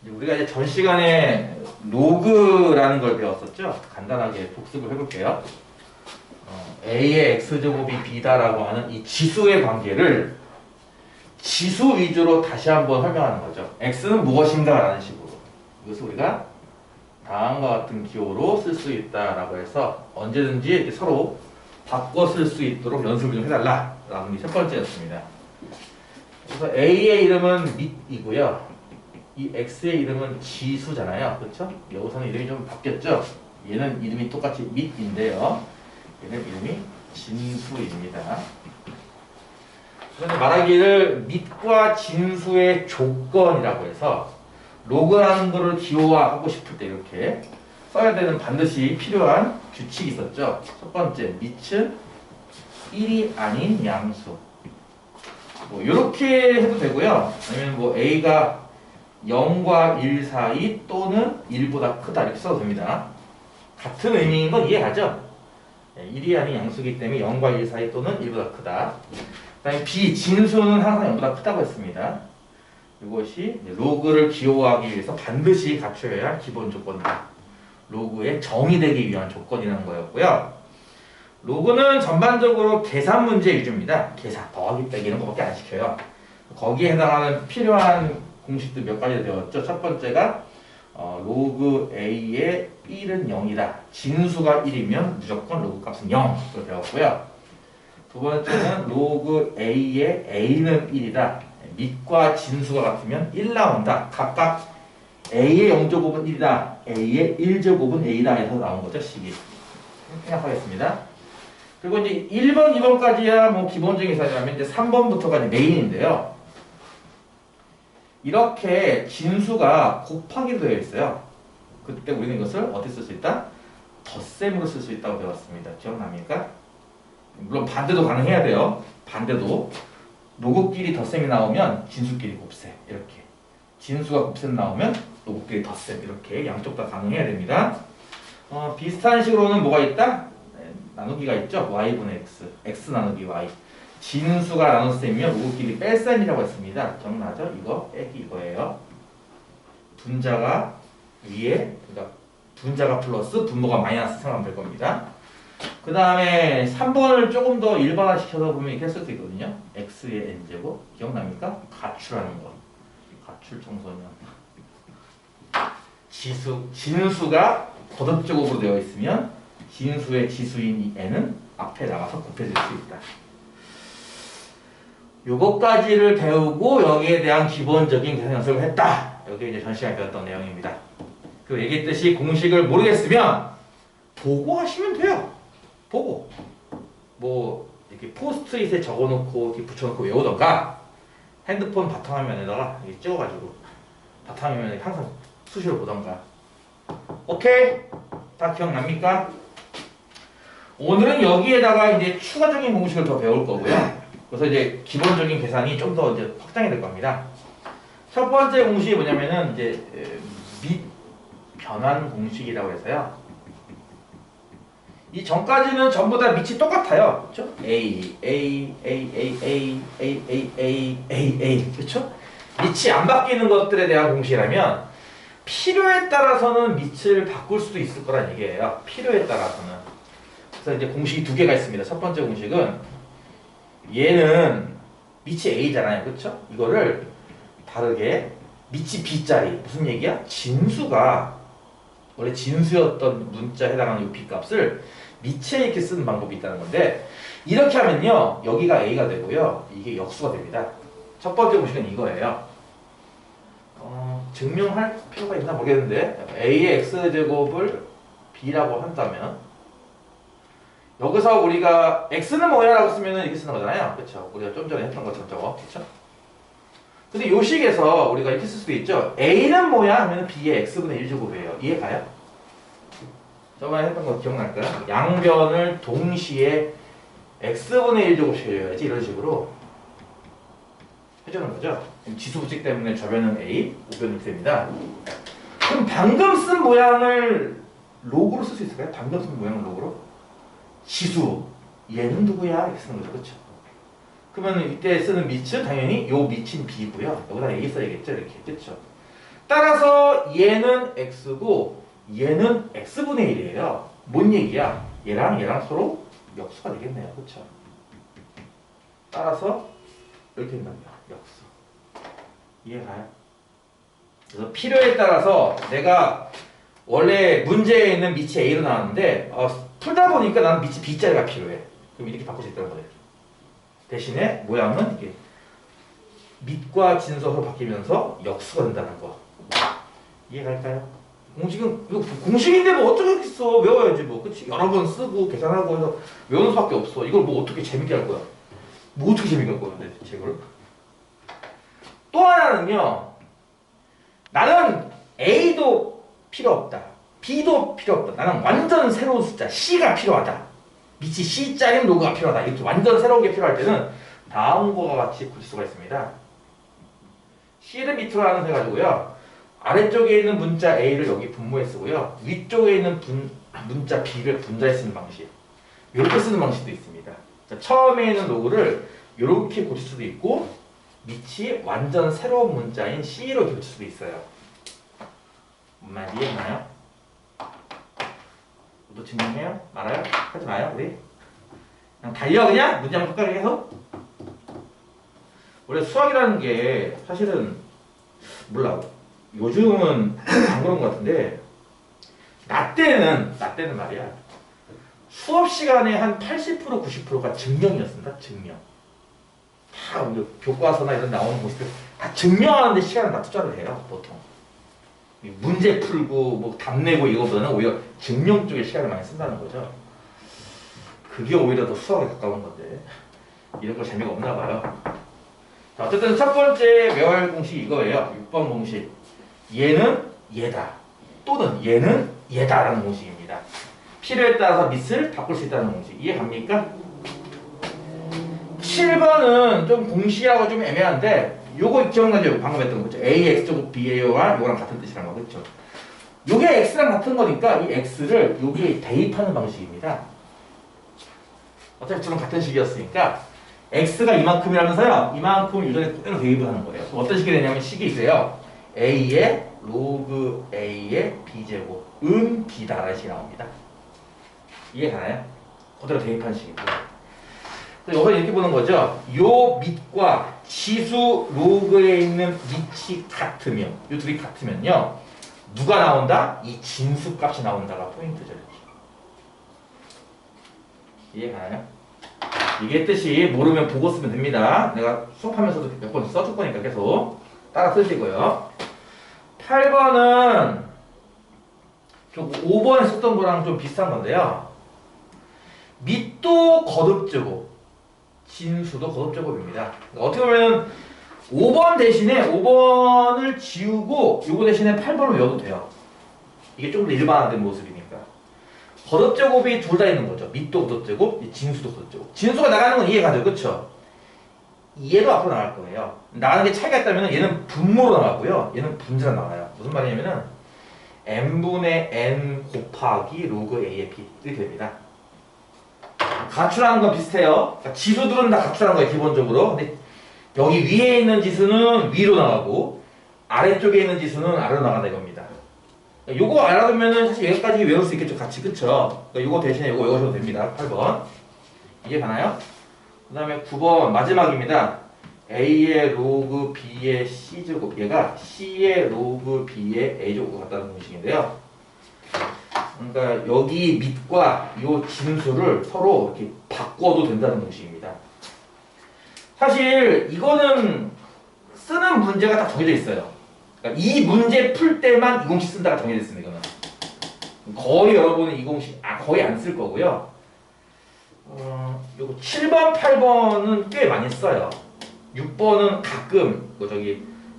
우리가 이제 전 시간에 로그라는 걸 배웠었죠. 간단하게 복습을 해볼게요. A의 X제곱이 B다라고 하는 이 지수의 관계를 지수 위주로 다시 한번 설명하는 거죠. X는 무엇인가 라는 식으로. 이것을 우리가 다음과 같은 기호로 쓸 수 있다라고 해서 언제든지 이렇게 서로 바꿔 쓸 수 있도록 연습을 좀 해달라 라는 게 첫 번째였습니다. 그래서 A의 이름은 밑이고요. 이 X의 이름은 지수잖아요. 그렇죠? 여기서는 이름이 좀 바뀌었죠? 얘는 이름이 똑같이 밑인데요. 얘는 이름이 진수입니다. 그런데 말하기를 밑과 진수의 조건이라고 해서 로그라는 거를 기호화하고 싶을 때 이렇게 써야 되는 반드시 필요한 규칙이 있었죠. 첫 번째, 밑은 1이 아닌 양수. 뭐 이렇게 해도 되고요. 아니면 뭐 A가 0과 1 사이 또는 1보다 크다 이렇게 써도 됩니다. 같은 의미인 건 이해하죠? 1이 아닌 양수이기 때문에 0과 1 사이 또는 1보다 크다. 그 다음에 B, 진수는 항상 0보다 크다고 했습니다. 이것이 로그를 기호화하기 위해서 반드시 갖춰야 할 기본 조건이다. 로그의 정의되기 위한 조건이라는 거였고요. 로그는 전반적으로 계산 문제 위주입니다. 계산, 더하기 빼기 이런 거밖에 안 시켜요. 거기에 해당하는 필요한 공식도 몇 가지 배웠죠. 첫 번째가 로그 A의 1은 0이다. 진수가 1이면 무조건 로그 값은 0. 을 배웠고요. 두 번째는 로그 A의 A는 1이다. 밑과 진수가 같으면 1 나온다. 각각 A의 0제곱은 1이다. A의 1제곱은 A다 해서 나온 거죠. 식이. 생각하겠습니다. 그리고 이제 1번, 2번까지야 뭐 기본적인 사실이라면 이제 3번부터가 이제 메인인데요. 이렇게 진수가 곱하기로 되어 있어요. 그때 우리는 이것을 어떻게 쓸 수 있다? 덧셈으로 쓸 수 있다고 배웠습니다. 기억납니까? 물론 반대도 가능해야 돼요. 반대도 로그끼리 덧셈이 나오면 진수끼리 곱셈 이렇게, 진수가 곱셈 나오면 로그끼리 덧셈 이렇게 양쪽 다 가능해야 됩니다. 비슷한 식으로는 뭐가 있다? 나누기가 있죠. y분의 x, x 나누기 y. 진수가 나눗셈이면 로그끼리 뺄셈이라고 했습니다. 기억나죠? 이거 빼기 이거예요. 분자가 위에, 그러니까 분자가 플러스 분모가 마이너스 생각하면 될 겁니다. 그 다음에 3번을 조금 더 일반화시켜서 보면 이렇게 쓸 수 있거든요. x의 n제곱. 기억납니까? 가출하는 거. 가출 청소년. 진수가 거듭제곱으로 되어 있으면 진수의 지수인 이 n은 앞에 나가서 곱해질 수 있다. 요것까지를 배우고 여기에 대한 기본적인 계산 연습을 했다. 여기 이제 전 시간에 배웠던 내용입니다. 그 얘기했듯이 공식을 모르겠으면 보고 하시면 돼요. 보고. 뭐 이렇게 포스트잇에 적어놓고 이렇게 붙여놓고 외우던가, 핸드폰 바탕화면에다가 이렇게 찍어가지고 바탕화면에 항상 수시로 보던가. 오케이? 다 기억납니까? 오늘은 여기에다가 이제 추가적인 공식을 더 배울 거고요. 그래서 이제 기본적인 계산이 좀 더 이제 확장이 될 겁니다. 첫 번째 공식이 뭐냐면은 이제 밑 변환 공식이라고 해서요. 이 전까지는 전부 다 밑이 똑같아요. 그렇죠? A, A, A, A, A, A, A, A, A, A. 그렇죠? 밑이 안 바뀌는 것들에 대한 공식이라면 필요에 따라서는 밑을 바꿀 수도 있을 거란 얘기예요. 필요에 따라서는. 그래서 이제 공식이 두 개가 있습니다. 첫 번째 공식은 얘는 밑이 A잖아요. 그렇죠? 이거를 다르게 밑이 B짜리. 무슨 얘기야? 진수가 원래 진수였던 문자에 해당하는 이 B값을 밑에 이렇게 쓰는 방법이 있다는 건데, 이렇게 하면요 여기가 A가 되고요 이게 역수가 됩니다. 첫 번째 공식은 이거예요. 증명할 필요가 있나 모르겠는데 A의 X제곱을 B라고 한다면 여기서 우리가 X는 뭐야? 라고 쓰면 이렇게 쓰는 거잖아요. 그쵸? 우리가 좀 전에 했던 것처럼 저거. 그쵸? 근데 요 식에서 우리가 이렇게 쓸 수도 있죠. A는 뭐야? 하면 B의 X분의 1제곱이에요. 이해가요? 저번에 했던 거 기억날까요? 양변을 동시에 X분의 1제곱씩해줘야지. 이런 식으로 해주는 거죠. 지수부칙 때문에 저변은 A, 우변은 X입니다. 그럼 방금 쓴 모양을 로그로 쓸 수 있을까요? 방금 쓴 모양을 로그로? 지수, 얘는 누구야? 이렇게 쓰는 거죠. 그렇죠? 그러면 이때 쓰는 밑은 당연히 요 밑인 B고요. 여기다 A 써야겠죠? 이렇게. 그렇죠? 따라서 얘는 x고 얘는 x분의 1이에요. 뭔 얘기야? 얘랑 서로 역수가 되겠네요. 그렇죠? 따라서 이렇게 된답니다. 역수. 이해가요? 그래서 필요에 따라서 내가 원래 문제에 있는 밑이 A로 나왔는데 풀다 보니까 나는 밑이 B자리가 필요해. 그럼 이렇게 바꿀 수 있다는 거예요. 대신에 모양은 이게 밑과 진수가 바뀌면서 역수가 된다는 거. 이해갈까요? 공식은 이거 공식인데 뭐 어쩌겠어. 외워야지 뭐. 그치? 여러 번 쓰고 계산하고 해서 외우는 수밖에 없어. 이걸 뭐 어떻게 재밌게 할 거야? 뭐 어떻게 재밌게 할 거야? 근데 대체 이걸? 또 하나는요. 나는 A도 필요 없다. B도 필요 없다. 나는 완전 새로운 숫자 C가 필요하다. 밑이 C자인 로그가 필요하다. 이렇게 완전 새로운 게 필요할 때는 다음과 같이 구칠 수가 있습니다. C를 밑으로 하는 해가지고요. 아래쪽에 있는 문자 A를 여기 분모에 쓰고요. 위쪽에 있는 문자 B를 분자에 쓰는 방식. 이렇게 쓰는 방식도 있습니다. 자, 처음에 있는 로그를 이렇게 고칠 수도 있고 밑이 완전 새로운 문자인 C로 고칠 수도 있어요. 뭔 말인지 이해했나요? 또 증명해요? 말아요? 하지 마요 우리? 그냥 달려 그냥? 문제 한번 끝까지 해서? 원래 수학이라는 게 사실은 몰라 요즘은 안 그런 것 같은데 나 때는 말이야 수업 시간에 한 80% 90%가 증명이었습니다. 증명. 다 우리 교과서나 이런 나오는 모습들 다 증명하는 데 시간을 다 투자를 해요. 보통 문제 풀고 뭐 답 내고 이거보다는 오히려 증명 쪽에 시간을 많이 쓴다는 거죠. 그게 오히려 더 수학에 가까운 건데 이런 거 재미가 없나 봐요. 자, 어쨌든 첫 번째 외워야 할 공식이 이거예요. 6번 공식. 얘는 얘다. 또는 얘는 얘다라는 공식입니다. 필요에 따라서 밑을 바꿀 수 있다는 공식. 이해 갑니까? 7번은 좀 공식하고 좀 애매한데 요거 기억나죠? 방금 했던 거죠. AX제곱 BA와 요거랑 같은 뜻이란 거 그렇죠? 요게 X랑 같은 거니까 이 X를 여기에 대입하는 방식입니다. 어차피 둘은 같은 식이었으니까 X가 이만큼이라면서요. 이만큼 유전에 그대로 대입을 하는 거예요. 어떤 식이 되냐면 식이 있어요. A의 로그 A의 B제곱 B다라는 식이 나옵니다. 이해가나요? 그대로 대입한 식이고요. 여기서 이렇게 보는 거죠. 요 밑과 지수 로그에 있는 밑이 같으면 요 둘이 같으면요. 누가 나온다? 이 진수 값이 나온다가 포인트죠. 이해가나요? 이게 뜻이 모르면 보고 쓰면 됩니다. 내가 수업하면서도 몇 번 써줄 거니까 계속 따라 쓰시고요. 8번은 좀 5번에 썼던 거랑 좀 비슷한 건데요. 밑도 거듭제곱, 진수도 거듭제곱입니다. 그러니까 어떻게 보면 5번 대신에 5번을 지우고 요거 대신에 8번을 외워도 돼요. 이게 좀 더 일반화된 모습이니까. 거듭제곱이 둘 다 있는 거죠. 밑도 거듭제곱, 진수도 거듭제곱. 진수가 나가는 건 이해가죠? 그쵸? 얘도 앞으로 나갈 거예요. 나가는 게 차이가 있다면 얘는 분모로 나가고요. 얘는 분자로 나가요. 무슨 말이냐면은 n분의 n 곱하기 로그 a의 b 이렇게 됩니다. 가출하는 건 비슷해요. 그러니까 지수들은 다 가출하는 거예요. 기본적으로. 근데 여기 위에 있는 지수는 위로 나가고 아래쪽에 있는 지수는 아래로 나간다 이겁니다. 요거 알아두면은 사실 여기까지 외울 수 있겠죠. 같이 그쵸? 그러니까 요거 대신에 요거 외우셔도 됩니다. 8번. 이해 가나요? 그 다음에 9번 마지막입니다. A의 로그 B의 C제곱 얘가 C의 로그 B의 A제곱 같다는 공식인데요. 그러니까 여기 밑과 이 진수를 서로 이렇게 바꿔도 된다는 공식입니다. 사실 이거는 쓰는 문제가 다 정해져 있어요. 그러니까 이 문제 풀 때만 이 공식 쓴다가 정해져 있습니다. 이거는 거의 여러분은 이 공식 거의 안 쓸 거고요. 요거 7번, 8번은 꽤 많이 써요. 6번은 가끔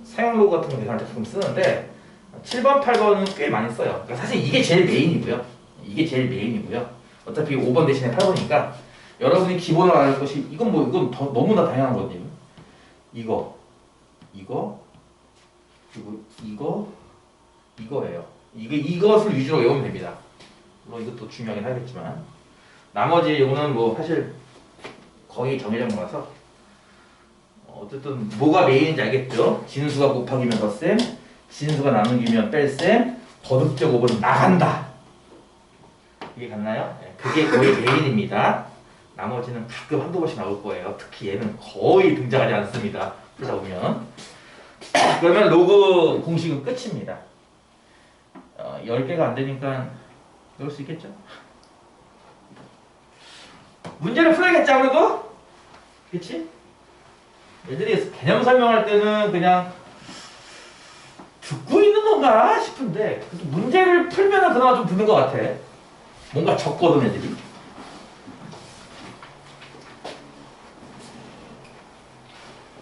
사용로 같은 거 계산할 때 가끔 쓰는데 7번, 8번은 꽤 많이 써요. 그러니까 사실 이게 제일 메인이고요. 이게 제일 메인이고요. 어차피 5번 대신에 8번이니까 여러분이 기본으로 알을 것이 이건 너무나 다양한 거거든요. 그리고 이거예요. 이것을 위주로 외우면 됩니다. 물론 이것도 중요하긴 하겠지만 나머지 이거는 뭐 사실 거의 정해진 거라서 어쨌든 뭐가 메인인지 알겠죠? 진수가 곱하기면 덧셈, 진수가 나누기면 뺄셈, 거듭제곱은 나간다. 이게 같나요? 네, 그게 거의 메인입니다. 나머지는 가끔 한두 번씩 나올 거예요. 특히 얘는 거의 등장하지 않습니다. 풀다 보면. 그러면 로그 공식은 끝입니다. 10개가 안 되니까 넣을 수 있겠죠? 문제를 풀어야겠지 아무래도? 그치? 애들이 개념 설명할 때는 그냥 듣고 있는 건가 싶은데 문제를 풀면 그나마 좀 듣는 것 같아. 뭔가 적거든 애들이.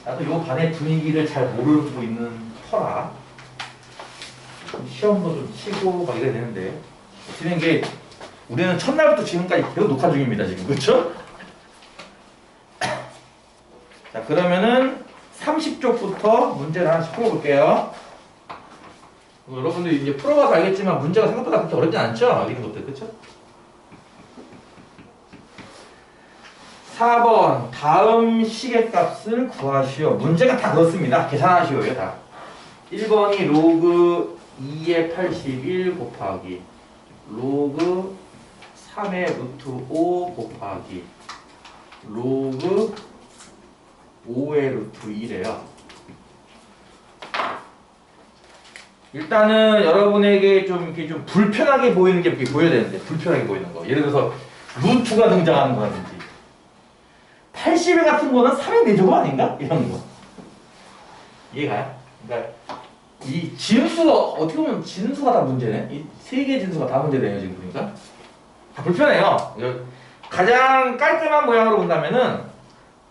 나도 요 반의 분위기를 잘 모르고 있는 터라 시험도 좀 치고 막 이래야 되는데 어떻게 게 우리는 첫날부터 지금까지 계속 녹화 중입니다 지금. 그렇죠? 자 그러면은 30쪽부터 문제를 하나씩 풀어볼게요. 여러분들 이제 풀어봐서 알겠지만 문제가 생각보다 그렇게 어렵지 않죠? 이런 것들 그렇죠? 4번 다음 시계값을 구하시오. 문제가 다 그렇습니다. 계산하시오요 다. 1번이 로그 2의 81 곱하기 로그 3의 루트 5 곱하기 로그 5의 루트 1이에요. 일단은 여러분에게 좀 이렇게 좀 불편하게 보이는 게 이렇게 보여야 되는데 불편하게 보이는 거. 예를 들어서 루트가 등장하는 거라든지 81 같은 거는 3의 4제곱 아닌가? 이런 거. 이해가요? 그러니까 이 진수가 어떻게 보면 진수가 다 문제네. 이 세 개의 진수가 다 문제네요 지금 보니까. 다 불편해요. 가장 깔끔한 모양으로 본다면은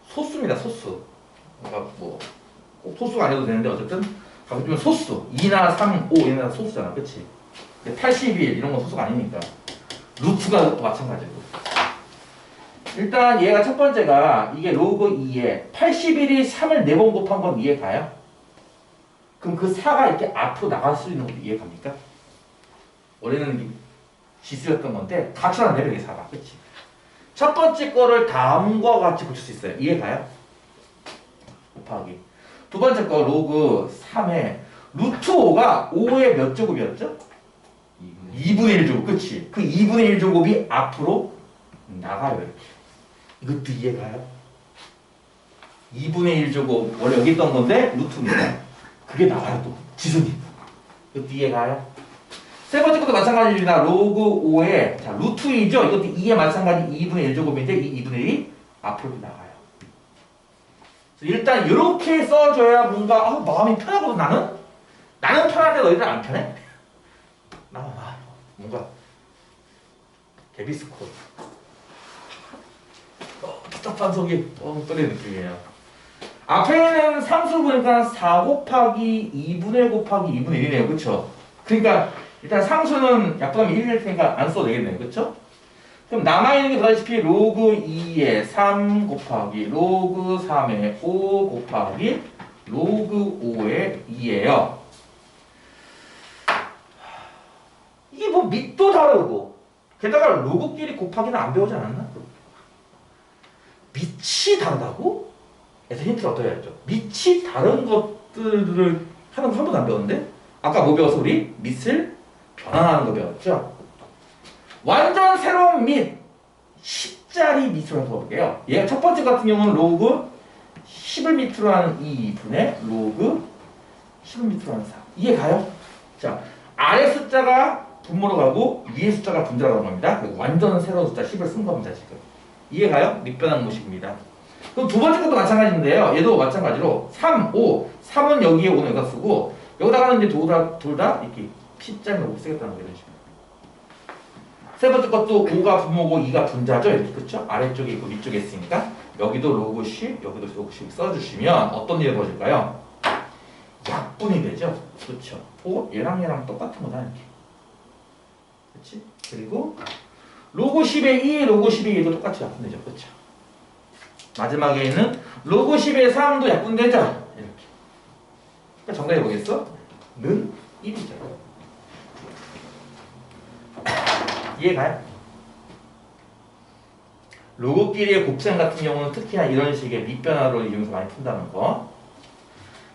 소수입니다. 소수. 그러니까 뭐 꼭 소수가 아니어도 되는데 어쨌든 가보면 소수. 2나 3, 5 이런 거 소수잖아. 그치? 81 이런 건 소수가 아니니까. 루트가 마찬가지고. 일단 얘가 첫 번째가 이게 로그 2에 81이 3을 4번 곱한 건 이해가요? 그럼 그 4가 이렇게 앞으로 나갈 수 있는 것도 이해갑니까? 원래는 지수였던 건데 가출한 레벨이 4가. 그치? 첫 번째 거를 다음과 같이 고칠 수 있어요. 이해가요? 곱하기. 두 번째 거 로그 3에 루트 5가 5의 몇 제곱이었죠? 2분의 1 제곱. 그치? 그 2분의 1 제곱이 앞으로 나가요. 이렇게. 이것도 이해가요? 2분의 1 제곱 원래 여기 있던 건데 루트입니다. 그게 나가요 또. 지수님. 이것도 이해가요? 세 번째 것도 마찬가지입니다. 로그 5에 자 루트 2죠? 이것도 2에 마찬가지 2분의 1 제곱인데 이 2분의 1이 앞으로 나가요. 일단 이렇게 써줘야 뭔가 마음이 편하거든 나는? 나는 편한데 너희들 안 편해? 나는 뭔가 개비스코 답답한 속이 떨리는 느낌이에요. 앞에 있는 상수 보니까 4 곱하기 2분의 1 곱하기 2분의 1이네요. 그쵸? 그러니까 일단 상수는 약분하면 1이 될 테니까 안 써도 되겠네요. 그쵸? 그럼 남아있는 게 보다시피 로그 2에 3 곱하기 로그 3에 5 곱하기 로그 5에 2예요. 이게 뭐 밑도 다르고 게다가 로그끼리 곱하기는 안 배우지 않았나? 밑이 다르다고? 그래서 힌트를 어떻게 했죠? 밑이 다른 것들을 하는 거 한 번도 안 배웠는데? 아까 뭐 배웠어 우리? 밑을 변환하는 거 배웠죠? 완전 새로운 밑 10짜리 밑으로 해서 볼게요. 얘가 첫 번째 같은 경우는 로그 10을 밑으로 하는 2분의 로그 10을 밑으로 하는 4. 이해가요? 자, 아래 숫자가 분모로 가고 위에 숫자가 분자로 가는 겁니다. 완전 새로운 숫자 10을 쓴 겁니다 지금. 이해가요? 밑변환 모식입니다. 그럼 두 번째 것도 마찬가지인데요. 얘도 마찬가지로 3, 5. 3은 여기에 5는 여기다 쓰고 여기다가는 이제 둘 다 이렇게 P자로 쓰겠다는 거 이런 식으로. 세 번째 것도 5가 분모고 2가 분자죠. 이렇게 그쵸? 아래쪽에 있고 위쪽에 있으니까 여기도 로그 10, 여기도 로그 10 써주시면 어떤 일이 벌어질까요? 약분이 되죠. 그쵸? 얘랑 똑같은 거다 이렇게. 그치? 그리고 로그 10의 2, 로그 10의 2도 똑같이 약분되죠. 그쵸? 마지막에 있는 로그 10의 3도 약분되죠. 이렇게. 그러니까 정답이 뭐겠어? 는 1이죠. 이해가요? 로그끼리의 곱셈 같은 경우는 특히나 이런 식의 밑변화로 이용해서 많이 푼다는 거.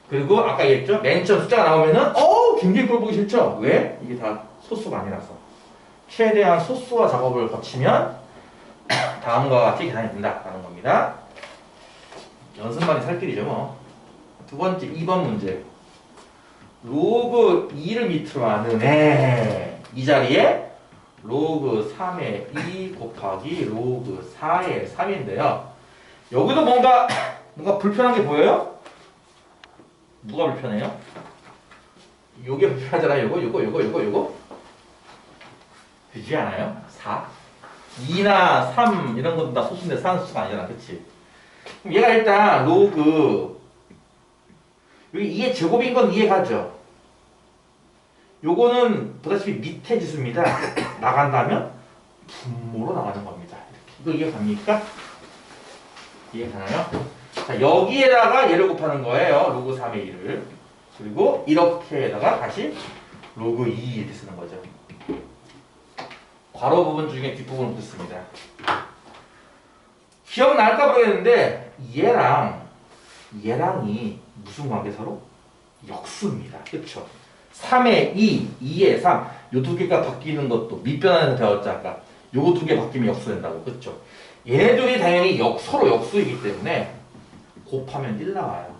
그리고 아까 얘기했죠? 맨 처음 숫자가 나오면은 굉장히 꼴 보기 싫죠? 왜? 이게 다 소수가 아니라서. 최대한 소수화 작업을 거치면 다음과 같이 계산이 된다라는 겁니다. 연습만이 살 길이죠 뭐. 두 번째 2번 문제. 로그 2를 밑으로 하는 이 자리에 로그 3의 2 곱하기 로그 4의 3인데요. 여기도 뭔가 불편한 게 보여요? 누가 불편해요? 요게 불편하잖아요. 요거. 되지 않아요? 4? 2나 3 이런 것도 다 소수인데 4는 소수가 아니잖아. 그치? 그럼 얘가 일단 로그 여기 2의 제곱인 건 이해가죠? 요거는 보다시피 밑에 지수입니다. 나간다면 분모로 나가는 겁니다. 이거 이해갑니까? 이해가나요? 자, 여기에다가 얘를 곱하는 거예요. 로그 3의 2를. 그리고 이렇게다가 다시 로그 2 이렇게 쓰는 거죠. 괄호 부분 중에 뒷부분을 붙습니다. 기억날까 모르겠는데 얘랑이 무슨 관계 서로? 역수입니다. 그쵸? 3의 2, 2의 3. 요 두 개가 바뀌는 것도 밑변환에서 배웠죠 아까. 요거 두 개 바뀌면 역수 된다고. 그쵸? 얘네들이 당연히 서로 역수이기 때문에 곱하면 1 나와요.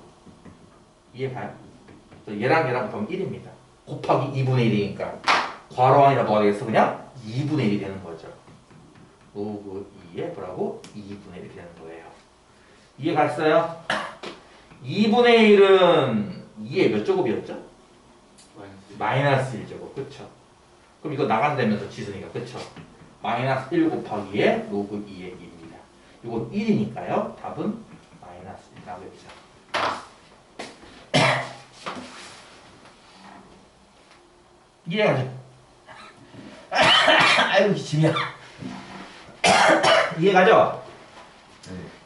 이해가요? 얘랑 곱하면 1입니다. 곱하기 2분의 1이니까 괄호 안이라 뭐가 되겠어? 그냥 2분의 1이 되는 거죠. 로그 2에 뭐라고? 2분의 1이 되는 거예요. 이해갔어요? 2분의 1은 2의 몇 제곱이었죠? 마이너스 1제곱. 그쵸? 그럼 이거 나간다면서 지수니까. 그쵸? 마이너스 1 곱하기에 로그 2의 1입니다. 이건 1이니까요. 답은 마이너스 1 나오겠죠. 이해가죠? 아이고 기침이야. 이해가죠?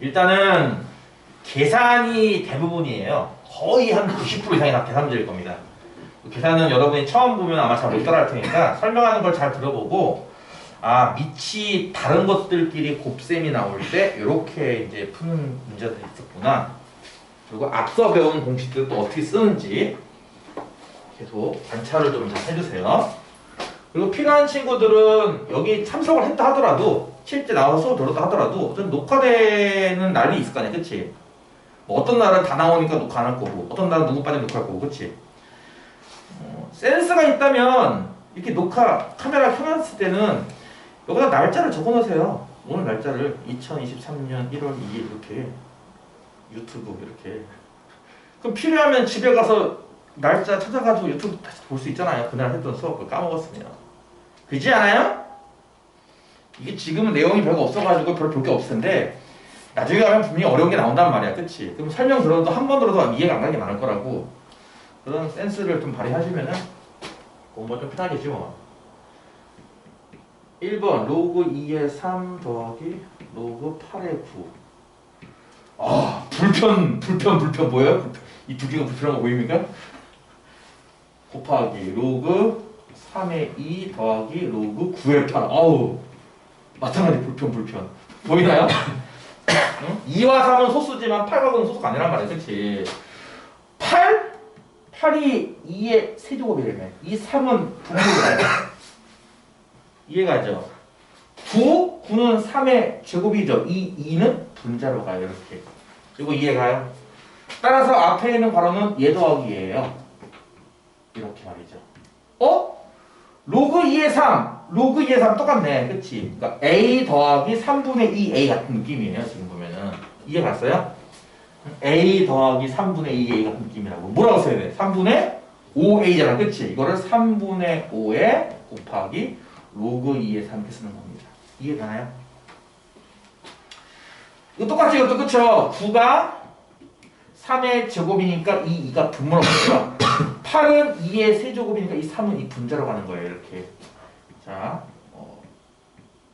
일단은 계산이 대부분이에요. 거의 한 90% 이상이 다 계산 문제일 겁니다. 계산은 여러분이 처음 보면 아마 잘 못 따라할 테니까 설명하는 걸 잘 들어보고 밑이 다른 것들끼리 곱셈이 나올 때 이렇게 이제 푸는 문제들이 있었구나. 그리고 앞서 배운 공식들을 또 어떻게 쓰는지 계속 관찰을 좀 잘 해주세요. 그리고 필요한 친구들은 여기 참석을 했다 하더라도 실제 나와서 수업 들었다 하더라도 좀 녹화되는 날이 있을 거 아니야. 그치? 뭐 어떤 날은 다 나오니까 녹화 안 할 거고 어떤 날은 누구 빠지면 녹화할 거고. 그치? 센스가 있다면 이렇게 카메라 켜놨을 때는 여기다 날짜를 적어 놓으세요. 오늘 날짜를 2023년 1월 2일 이렇게 유튜브 이렇게. 그럼 필요하면 집에 가서 날짜 찾아가지고 유튜브 다시 볼 수 있잖아요. 그날 했던 수업을 까먹었으면. 그렇지 않아요? 이게 지금은 내용이 별거 없어가지고 별 볼 게 없을 텐데 나중에 가면 분명히 어려운 게 나온단 말이야. 그치? 그럼 설명 들어도 한 번 들어도 이해가 안 가는 게 많을 거라고. 그런 센스를 좀 발휘하시면은 공부가 좀 편하겠지 뭐. 1번 로그 2의 3 더하기 로그 8의 9. 불편 보여요? 이 두 개가 불편한 거 보입니까? 곱하기 로그 3의 2 더하기 로그 9의 8. 마찬가지 불편. 보이나요? 응? 2와 3은 소수지만 8과 9는 소수가 아니란 말이야. 그치? 8이 2의 세제곱이라며. 이 3은 분모이다. 이해가죠? 9는 3의 제곱이죠. 이 2는 분자로 가요. 이렇게. 이거 이해가요? 따라서 앞에 있는 괄호는 얘 더하기 얘예요. 이렇게 말이죠. 로그 2의 3. 로그 2의 3 똑같네. 그치? 그러니까 A 더하기 3분의 2A 같은 느낌이에요. 지금 보면은. 이해갔어요? A 더하기 3분의 2A 같은 느낌이라고. 뭐라고 써야 돼? 3분의 5A잖아. 그치? 이거를 3분의 5에 곱하기 로그 2의 3 이렇게 쓰는 겁니다. 이해가나요? 이거 똑같이 이것도 그쵸? 9가 3의 제곱이니까 이 2가 분모로 가죠. 8은 2의 세제곱이니까 이 3은 이 분자로 가는 거예요. 이렇게. 자,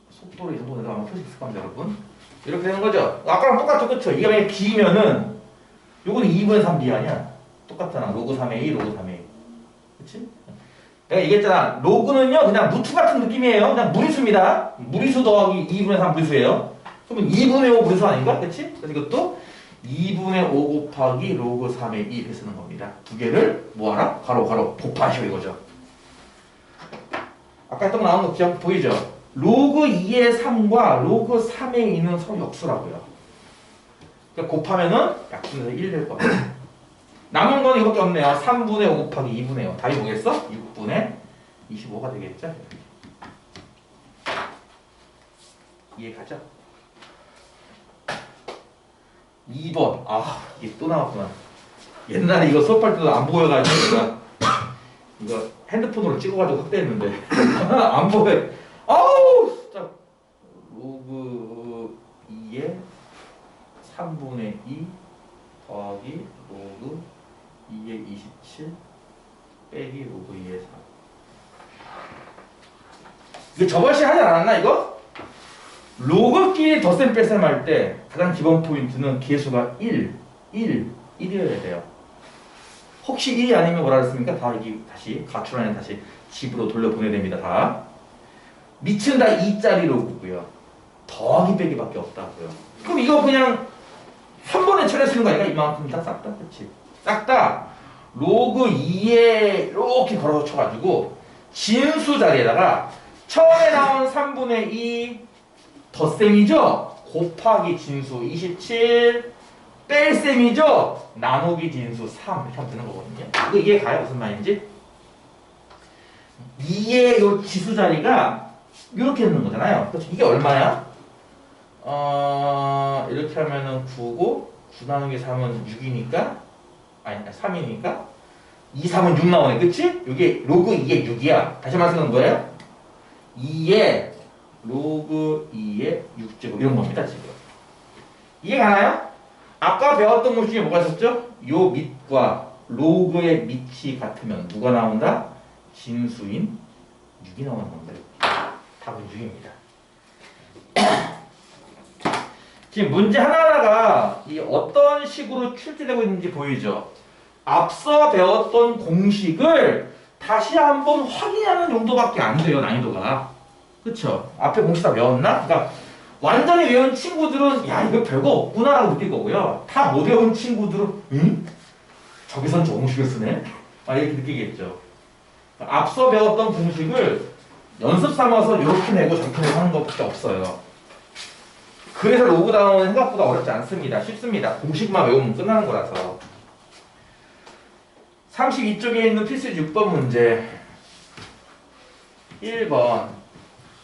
속도로 이 정도 내려가면 표시 있을 겁니다, 여러분. 이렇게 되는 거죠. 아까랑 똑같죠, 그쵸? 이게 만약에 B면은 요거는 2분의 3B 아니야? 똑같잖아. 로그 3의 2, 로그 3의 2. 그치? 내가 얘기했잖아. 로그는요, 그냥 루트 같은 느낌이에요. 그냥 무리수입니다. 무리수 더하기 2분의 3 무리수예요. 그러면 2분의 5 무리수 아닌가? 그치? 그래서 이것도 2분의 5 곱하기 로그 3의 2 이렇게 쓰는 겁니다. 두 개를 뭐하라? 가로 곱하시오 이거죠. 아까 했던 거 나온 거 기억 보이죠? 로그 2의 3과 로그 3의 2는 서로 역수라고요. 그러니까 곱하면은 약분해서 1 될 겁니다. 남은 건 이밖에 없네요. 3분의 5 곱하기 2분의 5. 답이 뭐겠어? 6분의 25가 되겠죠? 이해가죠? 2번. 아, 이게 또 나왔구나. 옛날에 이거 수업할 때도 안 보여가지고 제가 이거 핸드폰으로 찍어가지고 확대했는데 안 보여. 아우 진짜. 로그 2의 3분의 2 더하기 로그 2의 27 빼기 로그 2의 3. 이거 저번 시간에 하지 않았나 이거? 로그끼리 덧셈 뺄셈 할 때 가장 기본 포인트는 개수가 1이어야 돼요. 혹시 1이 아니면 뭐라 그랬습니까? 다 이게 다시 가출 안에 다시 집으로 돌려보내야 됩니다. 다 밑은 다 2짜리 로그고요. 더하기 빼기밖에 없다고요. 그럼 이거 그냥 한 번에 처리할 수 있는 거 아니야? 이만큼 다 싹 다 그치? 싹 다 로그 2에 이렇게 걸어서 쳐가지고 진수 자리에다가 처음에 나온 3분의 2 덧셈이죠? 곱하기 진수 27 뺄셈이죠? 나누기 진수 3 이렇게 하면 되는 거거든요. 이거 이해가요? 무슨 말인지? 2의 요 지수 자리가 이렇게 있는 거잖아요. 그렇죠? 이게 얼마야? 이렇게 하면은 9고 9 나누기 3은 6이니까 아니 3이니까 2, 3은 6 나오네. 그치? 이게 로그 2의 6이야. 다시 말씀은 뭐예요? 2의 로그 2의 6제곱 이런 겁니다. 지금 이해가나요? 아까 배웠던 것 중에 뭐가 있었죠? 요 밑과 로그의 밑이 같으면 누가 나온다? 진수인 6이 나오는 겁니다. 답은 6입니다. 지금 문제 하나하나가 이 어떤 식으로 출제되고 있는지 보이죠? 앞서 배웠던 공식을 다시 한번 확인하는 정도밖에 안 돼요. 난이도가. 그쵸? 앞에 공식 다 외웠나? 그러니까 완전히 외운 친구들은 야 이거 별거 없구나라고 느낄 거고요. 다 못 외운 친구들은 응? 저기선 저 공식을 쓰네? 이렇게 느끼겠죠. 앞서 배웠던 공식을 연습 삼아서 이렇게 내고 저렇게 내고 하는 것밖에 없어요. 그래서 로그다운은 생각보다 어렵지 않습니다. 쉽습니다. 공식만 외우면 끝나는 거라서. 32쪽에 있는 필수 6번 문제 1번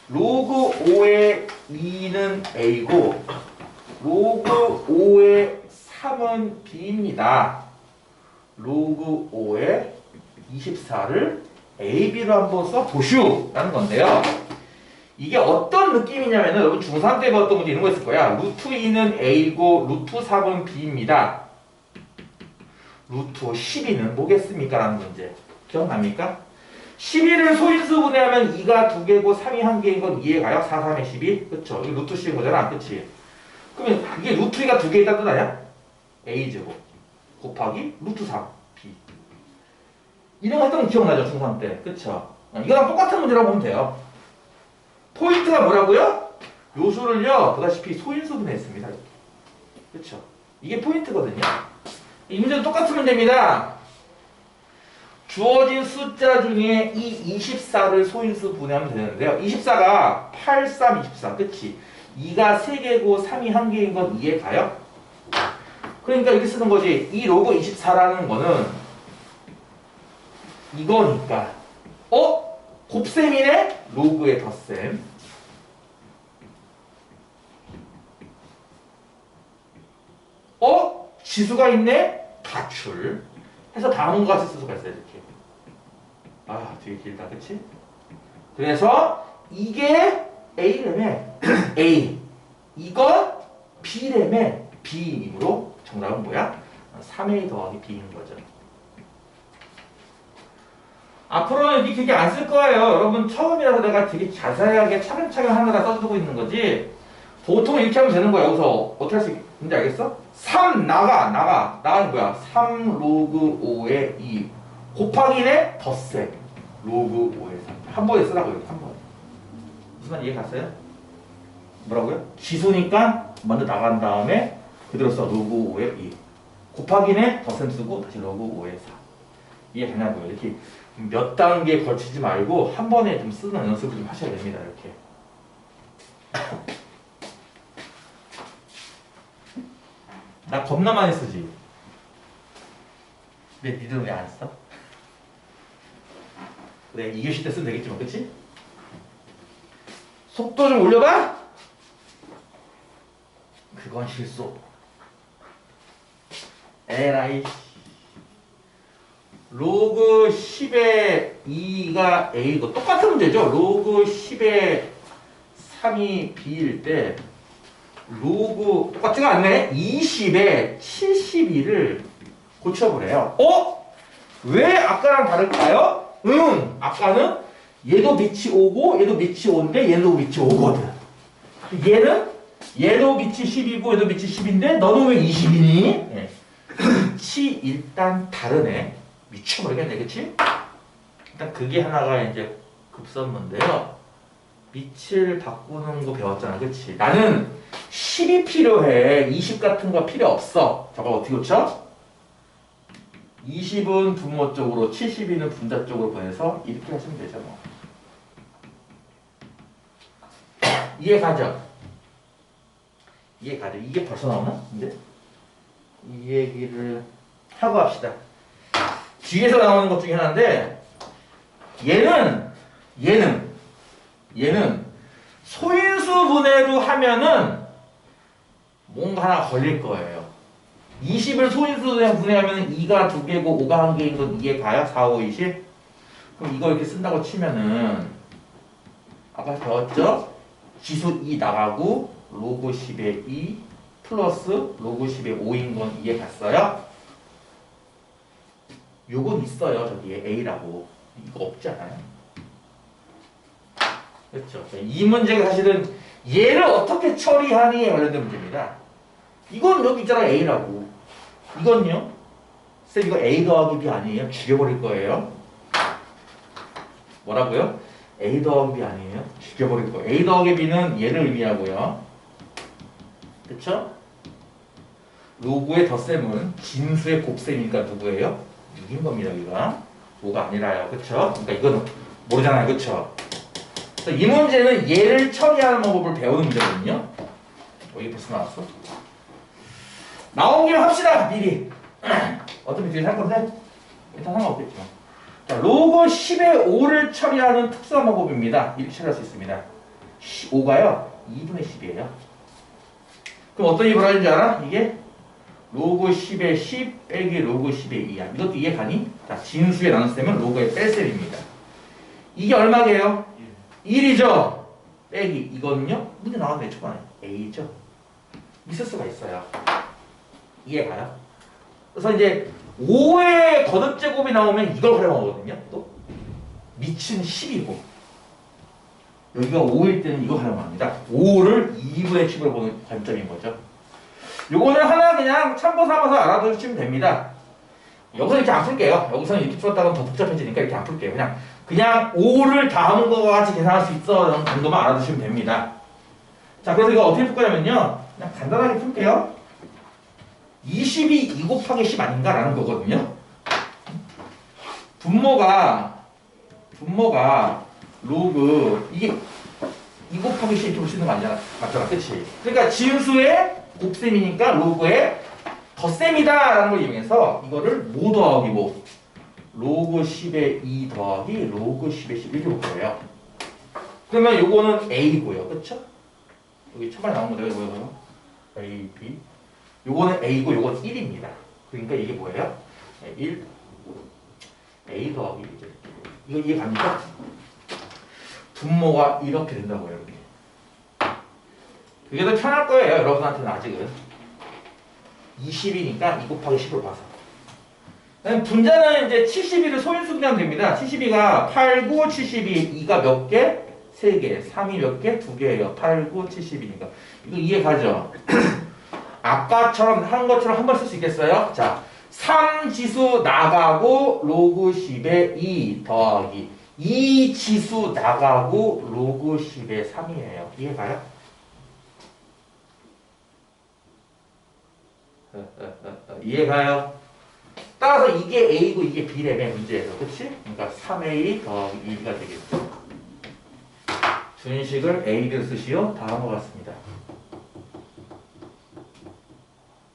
로그 5의 2는 A고 로그 5의 3은 B입니다. 로그 5의 24를 A, B로 한번 써보슈 라는 건데요. 이게 어떤 느낌이냐면은 여러분 중3 때 배웠던 문제 이런 거 있을 거야. 루트 2는 A고 루트 3은 B입니다. 루트 12는 뭐겠습니까? 라는 문제. 기억납니까? 12를 소인수 분해하면 2가 2개고 3이 1개인 건 이해가요? 4, 3의 12? 그쵸? 이거 루트 10인 거잖아. 그치? 그러면 이게 루트 2가 2개 있다는 뜻 아니야? A제곱 곱하기 루트 3, B. 이런 거 했던 거 기억나죠? 중3 때. 그쵸? 이거랑 똑같은 문제라고 보면 돼요. 포인트가 뭐라고요? 요수를요, 보다시피 소인수 분해했습니다. 그쵸? 이게 포인트거든요. 이 문제도 똑같은 문제입니다. 주어진 숫자 중에 이 24를 소인수 분해하면 되는데요. 24가 8, 3, 24. 그치? 2가 3개고 3이 1개인 건 이해가요? 그러니까 이렇게 쓰는 거지. 이 로그 24라는 거는 이거니까. 곱셈이네? 로그의 덧셈. 지수가 있네? 가출. 해서 다음과 같이 쓸 수가 있어요. 이렇게. 되게 길다. 그치? 그래서 이게 A래매 A. 이건 B래매 B이므로 정답은 뭐야? 3A 더하기 B인 거죠. 앞으로는 이렇게 되게 안 쓸 거예요. 여러분 처음이라서 내가 되게 자세하게 차근차근 하느라 써두고 있는 거지. 보통 이렇게 하면 되는 거야. 여기서 어떻게 할 수 있는지 알겠어? 3 나가는 뭐야? 3 로그 5의 2 곱하기네 덧셈 로그 5의 3 한 번에 쓰라고요. 한 번에. 무슨 말 이해 갔어요? 뭐라고요? 지수니까 먼저 나간 다음에 그대로 써. 로그 5의 2. 곱하기네 덧셈 쓰고 다시 로그 5의 4. 이해되냐고요. 이렇게 몇 단계에 걸치지 말고 한 번에 좀 쓰는 연습을 좀 하셔야 됩니다. 이렇게. 나 겁나 많이 쓰지. 근데 니들은 왜 안 써? 그래, 2교시 때 쓰면 되겠지만, 그치? 속도 좀 올려봐? 그건 실수. 에라이. 로그 10의 2가 A고 똑같은 문제죠. 로그 10의 3이 B일 때 로그 똑같지가 않네. 20에 72를 고쳐보래요. 왜 아까랑 다를까요? 아까는 얘도 빛이 5고 얘도 빛이 5인데 얘도 빛이 5거든. 얘도 빛이 10이고 얘도 빛이 10인데 너는 왜 20이니? 네. 빛이 일단 다르네. 미쳐버리겠네, 그치? 일단 그게 하나가 이제 급선무인데요. 빛을 바꾸는 거 배웠잖아, 그치? 나는 10이 필요해. 20 같은 거 필요 없어. 저걸 어떻게 고쳐? 20은 분모 쪽으로, 72는 분자 쪽으로 보내서 이렇게 하시면 되죠, 뭐. 이해가죠? 이해가죠? 이게 벌써 나오나? 근데? 이 얘기를 하고 합시다. 뒤에서 나오는 것 중에 하나인데, 얘는 소인수 분해로 하면은 뭔가 하나 걸릴 거예요. 20을 소인수 분해하면 2가 2개고 5가 1개인 건 이해 가요? 4, 5, 20? 그럼 이거 이렇게 쓴다고 치면은 아까 배웠죠? 지수 2 나가고 로그 10의 2 플러스 로그 10의 5인 건 이해 갔어요? 요건 있어요. 저기에 A라고. 이거 없지 않아요? 그렇죠. 이 문제가 사실은 얘를 어떻게 처리하니에 관련된 문제입니다. 이건 여기 있잖아요. A라고. 이건요? 쌤 이거 A 더하기 B 아니에요? 죽여버릴 거예요. 뭐라고요? A 더하기 B 아니에요? 죽여버릴 거예요. A 더하기 B는 얘를 의미하고요. 그쵸? 로그의 덧셈은 진수의 곱셈이니까 누구예요? 6인 겁니다. 여기가 5가 아니라요. 그쵸? 그러니까 이건 모르잖아요. 그쵸? 그래서 이 문제는 얘를 처리하는 방법을 배우는 문제거든요. 여기 벌써 나왔어? 나온 김에 합시다. 미리. 어차피 뒤에 할 건데 일단 상관없겠죠. 자, 로그 10의 5를 처리하는 특수한 방법입니다. 이렇게 처리할 수 있습니다. 5가요 2분의 10이에요. 그럼 어떤 일이 벌어지는 줄 알아? 이게 로그 10의 10 빼기 로그 10의 2야. 이것도 이해 가니? 자, 진수의 나눗셈은 로그의 뺄셈입니다. 이게 얼마게요? 1이죠? 빼기 이거는요? 문제 나왔네 초반에 A죠? 있을 수가 있어요. 이해 가요? 그래서 이제 5의 거듭제곱이 나오면 이걸 활용하거든요. 또 미친 10이고 여기가 5일 때는 이거 활용합니다. 5를 2분의 10으로 보는 관점인 거죠. 요거는 하나 그냥 참고 삼아서 알아두시면 됩니다. 여기서 이렇게 안 풀게요. 여기서는 이렇게 풀었다가 더 복잡해지니까 이렇게 안 풀게요. 그냥 5를 다음 것과 같이 계산할 수 있어 정도만 알아두시면 됩니다. 자, 그래서 이거 어떻게 풀 거냐면요. 그냥 간단하게 풀게요. 20이 2 곱하기 10 아닌가? 라는 거거든요. 분모가 로그 이게 2 곱하기 10 이렇게 볼 수 있는 거 아니잖아. 맞잖아. 그치? 그러니까 지음수의 곱셈이니까 로그의 덧셈이다 라는 걸 이용해서 이거를 뭐 더하기 뭐 로그 10의 2 더하기 로그 10의 10 이렇게 볼 거예요. 그러면 요거는 A고요. 그쵸? 여기 초반에 나온 거 내가 뭐예요? A, B 요거는 A고 요거는 1입니다. 그러니까 이게 뭐예요? 1 A 더하기 1 이거 이해 갑니까? 분모가 이렇게 된다고요. 이렇게. 그게 더 편할 거예요. 여러분한테는 아직은 20이니까 2 곱하기 10으로 봐서 분자는 이제 72를 소인수 분해하면 됩니다. 72가 8, 9, 72 2가 몇 개? 3개 3이 몇 개? 2개예요. 8, 9, 72니까 이거 이해 가죠? 아까처럼 한 것처럼 한 번 쓸 수 있겠어요? 자, 3 지수 나가고 로그 10의 2 더하기 2 지수 나가고 로그 10의 3이에요. 이해가요? 이해가요? 따라서 이게 A고 이게 B래매 문제에서. 그치? 그러니까 3A 더하기 2가 되겠죠. 준식을 A를 쓰시오. 다음과 같습니다.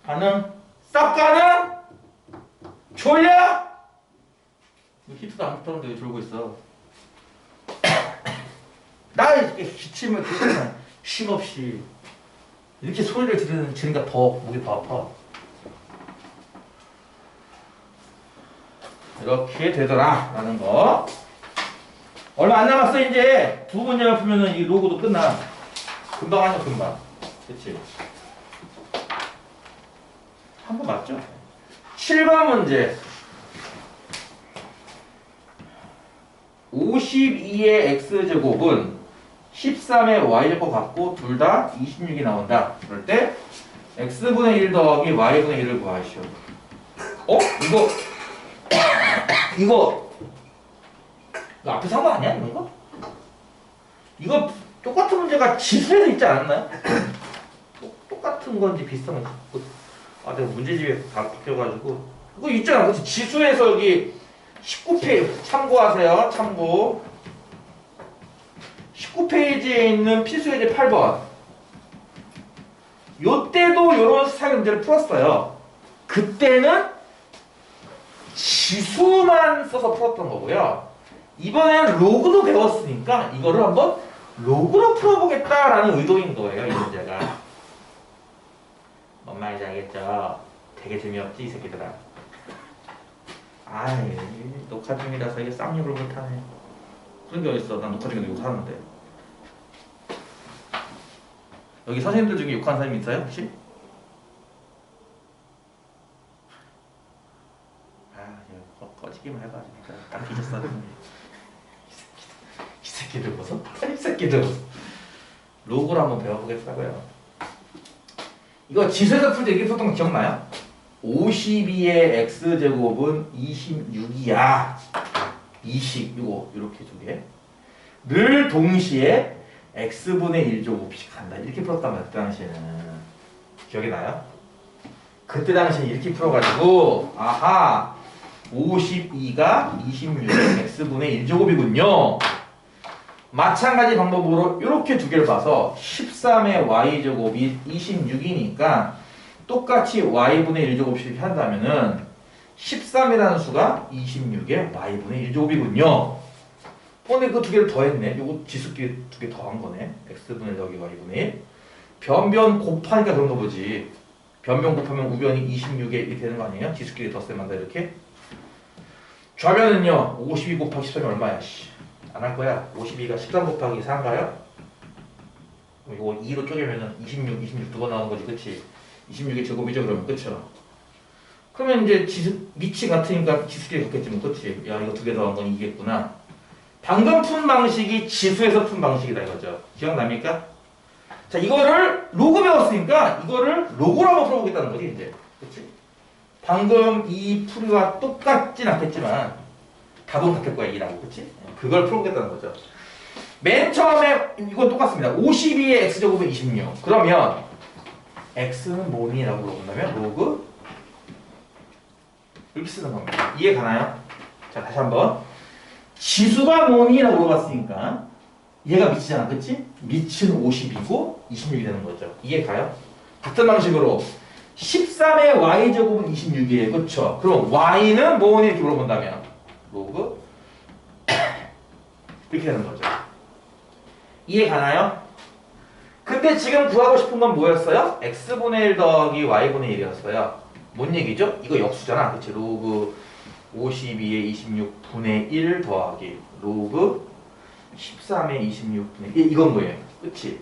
가능? 쌉 가능? 졸려? 히트도 안 붙었는데 왜 졸고 있어? 나 이렇게 기침을 그냥 쉼없이 이렇게 소리를 지르니까 더 목이 더 아파. 이렇게 되더라 라는 거. 얼마 안 남았어. 이제 두 문제만 풀면은 이 로고도 끝나. 금방 하죠 금방. 그치? 한 번 맞죠? 7번 문제. 52의 x제곱은 13의 y제곱 같고 둘 다 26이 나온다. 그럴 때 x분의 1 더하기 y분의 1을 구하시오. 이거 앞에 산 거 아니야? 이런 거? 이거 똑같은 문제가 지수에서 있지 않았나요? 똑같은 건지 비슷한 건지. 내가 문제집에 다 바뀌어가지고. 그거 있잖아. 그치? 지수에서 여기 19페이지 참고하세요. 참고. 19페이지에 있는 필수예제 8번. 요때도 요런 스타일 문제를 풀었어요. 그때는 지수만 써서 풀었던 거고요. 이번에는 로그도 배웠으니까 이거를 한번 로그로 풀어보겠다라는 의도인 거예요. 이 문제가. 뭔 말인지 알겠죠? 되게 재미없지 이 새끼들아. 녹화 중이라서 이게 쌍욕을 못하네. 그런 게 어딨어. 난 녹화 중에도 욕하는데. 여기 선생님들 중에 욕하는 사람이 있어요? 혹시? 꺼지기만 해가지고 딱 뒤졌어. 이 새끼들 보소? 이 새끼들 보소. 로그를 한번 배워보겠다고요. 이거 지수에서 풀 때 이렇게 썼던 거 기억나요? 52의 x제곱은 26이야. 20 이거 이렇게 두 개. 늘 동시에 x분의 1제곱씩 한다. 이렇게 풀었단 말이야. 그때 당시에는. 기억이 나요? 그때 당시에 이렇게 풀어가지고 52가 26의 x분의 1제곱이군요. 마찬가지 방법으로 이렇게 두 개를 봐서 13의 y제곱이 26이니까 똑같이 y분의 1제곱씩 한다면은 13이라는 수가 26의 y분의 1제곱이군요. 근데 그 두 개를 더했네. 요거 지수끼리 두 개 더한 거네. x분의 1 더하기 y분의 1. 변변 곱하니까 그런 거 보지. 변변 곱하면 우변이 26에 이렇게 되는 거 아니에요? 지수끼리 덧셈 한다 이렇게. 좌변은요 52 곱하기 13이 얼마야? 안 할 거야. 52가 13 곱하기 4인가요? 이거 2로 쪼개면은 26 두 번 나오는 거지, 그치? 26의 제곱이죠, 그러면, 그쵸? 그러면 이제 밑이 같으니까 지수끼리 같겠지, 뭐, 그치? 야, 이거 두 개 더한 건 2겠구나. 방금 푼 방식이 지수에서 푼 방식이다, 이거죠. 기억납니까? 자, 이거를 로그 배웠으니까 이거를 로그로 한번 풀어보겠다는 거지, 이제. 그치? 방금 이 풀이와 똑같진 않겠지만 답은 같을 거야, 2라고, 그치? 그걸 풀어보겠다는 거죠. 맨 처음에 이건 똑같습니다. 52의 x제곱은 26. 그러면 x는 뭐니라고 물어본다면 로그 이렇게 쓰는 겁니다. 이해 가나요? 자, 다시 한번. 지수가 뭐니라고 물어봤으니까 얘가 밑이잖아, 그치? 밑은 50이고 26이 되는 거죠. 이해 가요? 같은 방식으로 13의 y제곱은 26이에요. 그쵸? 그럼 y는 뭐니 이렇게 물어본다면 로그 이렇게 되는 거죠. 이해 가나요? 근데 지금 구하고 싶은 건 뭐였어요? x분의 1 더하기 y분의 1이었어요. 뭔 얘기죠? 이거 역수잖아. 그치? 로그 52의 26분의 1 더하기 로그 13의 26분의 1 이건 거예요. 그치?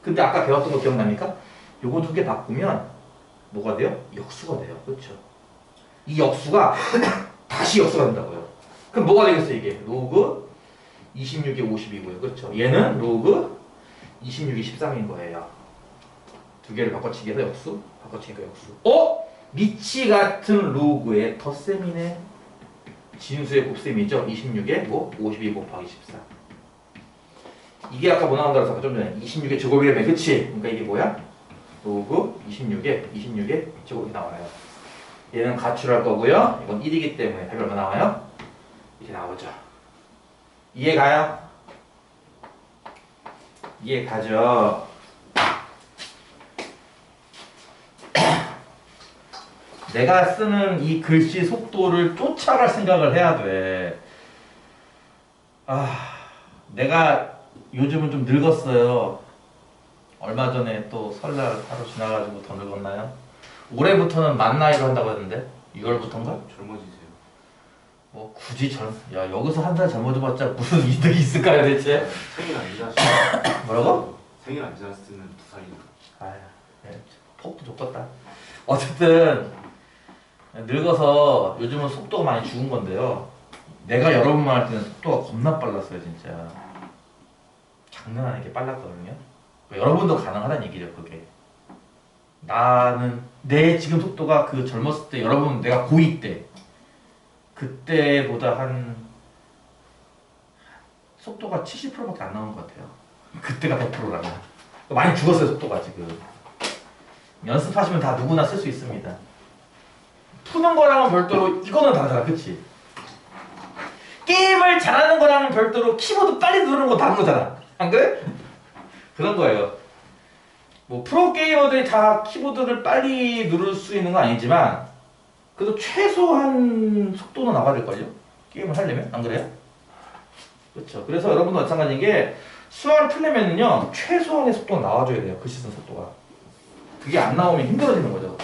근데 아까 배웠던 거 기억납니까? 요거 두 개 바꾸면 뭐가 돼요? 역수가 돼요. 그쵸? 이 역수가 다시 역수가 된다고요. 그럼 뭐가 되겠어요 이게? 로그 26이 50이고요. 그렇죠? 얘는 로그 26이 13인 거예요. 두 개를 바꿔치기 해서 역수, 바꿔치기가 역수. 밑이 같은 로그의 덧셈이네. 진수의 곱셈이죠. 26에 뭐 52 곱하기 14. 이게 아까 뭐 나온다고 했어? 좀 전에 26의 제곱이라며. 그치? 그러니까 이게 뭐야? 로그 26에 B제곱이 나와요. 얘는 가출할 거고요. 이건 1이기 때문에 답이 얼마 나와요? 이렇게 나오죠. 이해가요? 이해가죠? 내가 쓰는 이 글씨 속도를 쫓아갈 생각을 해야 돼. 내가 요즘은 좀 늙었어요. 얼마 전에 또 설날 하루 지나가지고 더 늙었나요? 올해부터는 만 나이로 한다고 했는데 6월부터인가? 젊어지세요. 뭐 굳이 야 여기서 한 살 젊어져봤자 무슨 이득이 있을까요 대체? 생일 안 지났으면 뭐라고? 생일 안 지났으면 2살이나. 아휴, 폭도 좁겠다. 어쨌든 늙어서 요즘은 속도가 많이 죽은 건데요. 내가 여러분만 할 때는 속도가 겁나 빨랐어요 진짜. 장난 아니게 빨랐거든요. 여러분도 가능하다는 얘기죠 그게. 나는 내 지금 속도가 그 젊었을 때 여러분 내가 고2 때 그때보다 한 속도가 70%밖에 안 나오는 것 같아요. 그때가 100%라면 많이 죽었어요 속도가 지금. 연습하시면 다 누구나 쓸 수 있습니다. 푸는 거랑은 별도로 이거는 다르잖아 그치? 게임을 잘하는 거랑은 별도로 키보드 빨리 누르는 거 다른 거잖아 안 그래? 그런 거예요. 뭐 프로게이머들이 다 키보드를 빨리 누를 수 있는 건 아니지만 그래도 최소한 속도는 나와야 될걸요? 게임을 하려면? 안 그래요? 그렇죠. 그래서 여러분도 마찬가지인 게 수학을 풀려면은요 최소한의 속도가 나와줘야 돼요. 글씨 쓴 속도가. 그게 안 나오면 힘들어지는 거죠.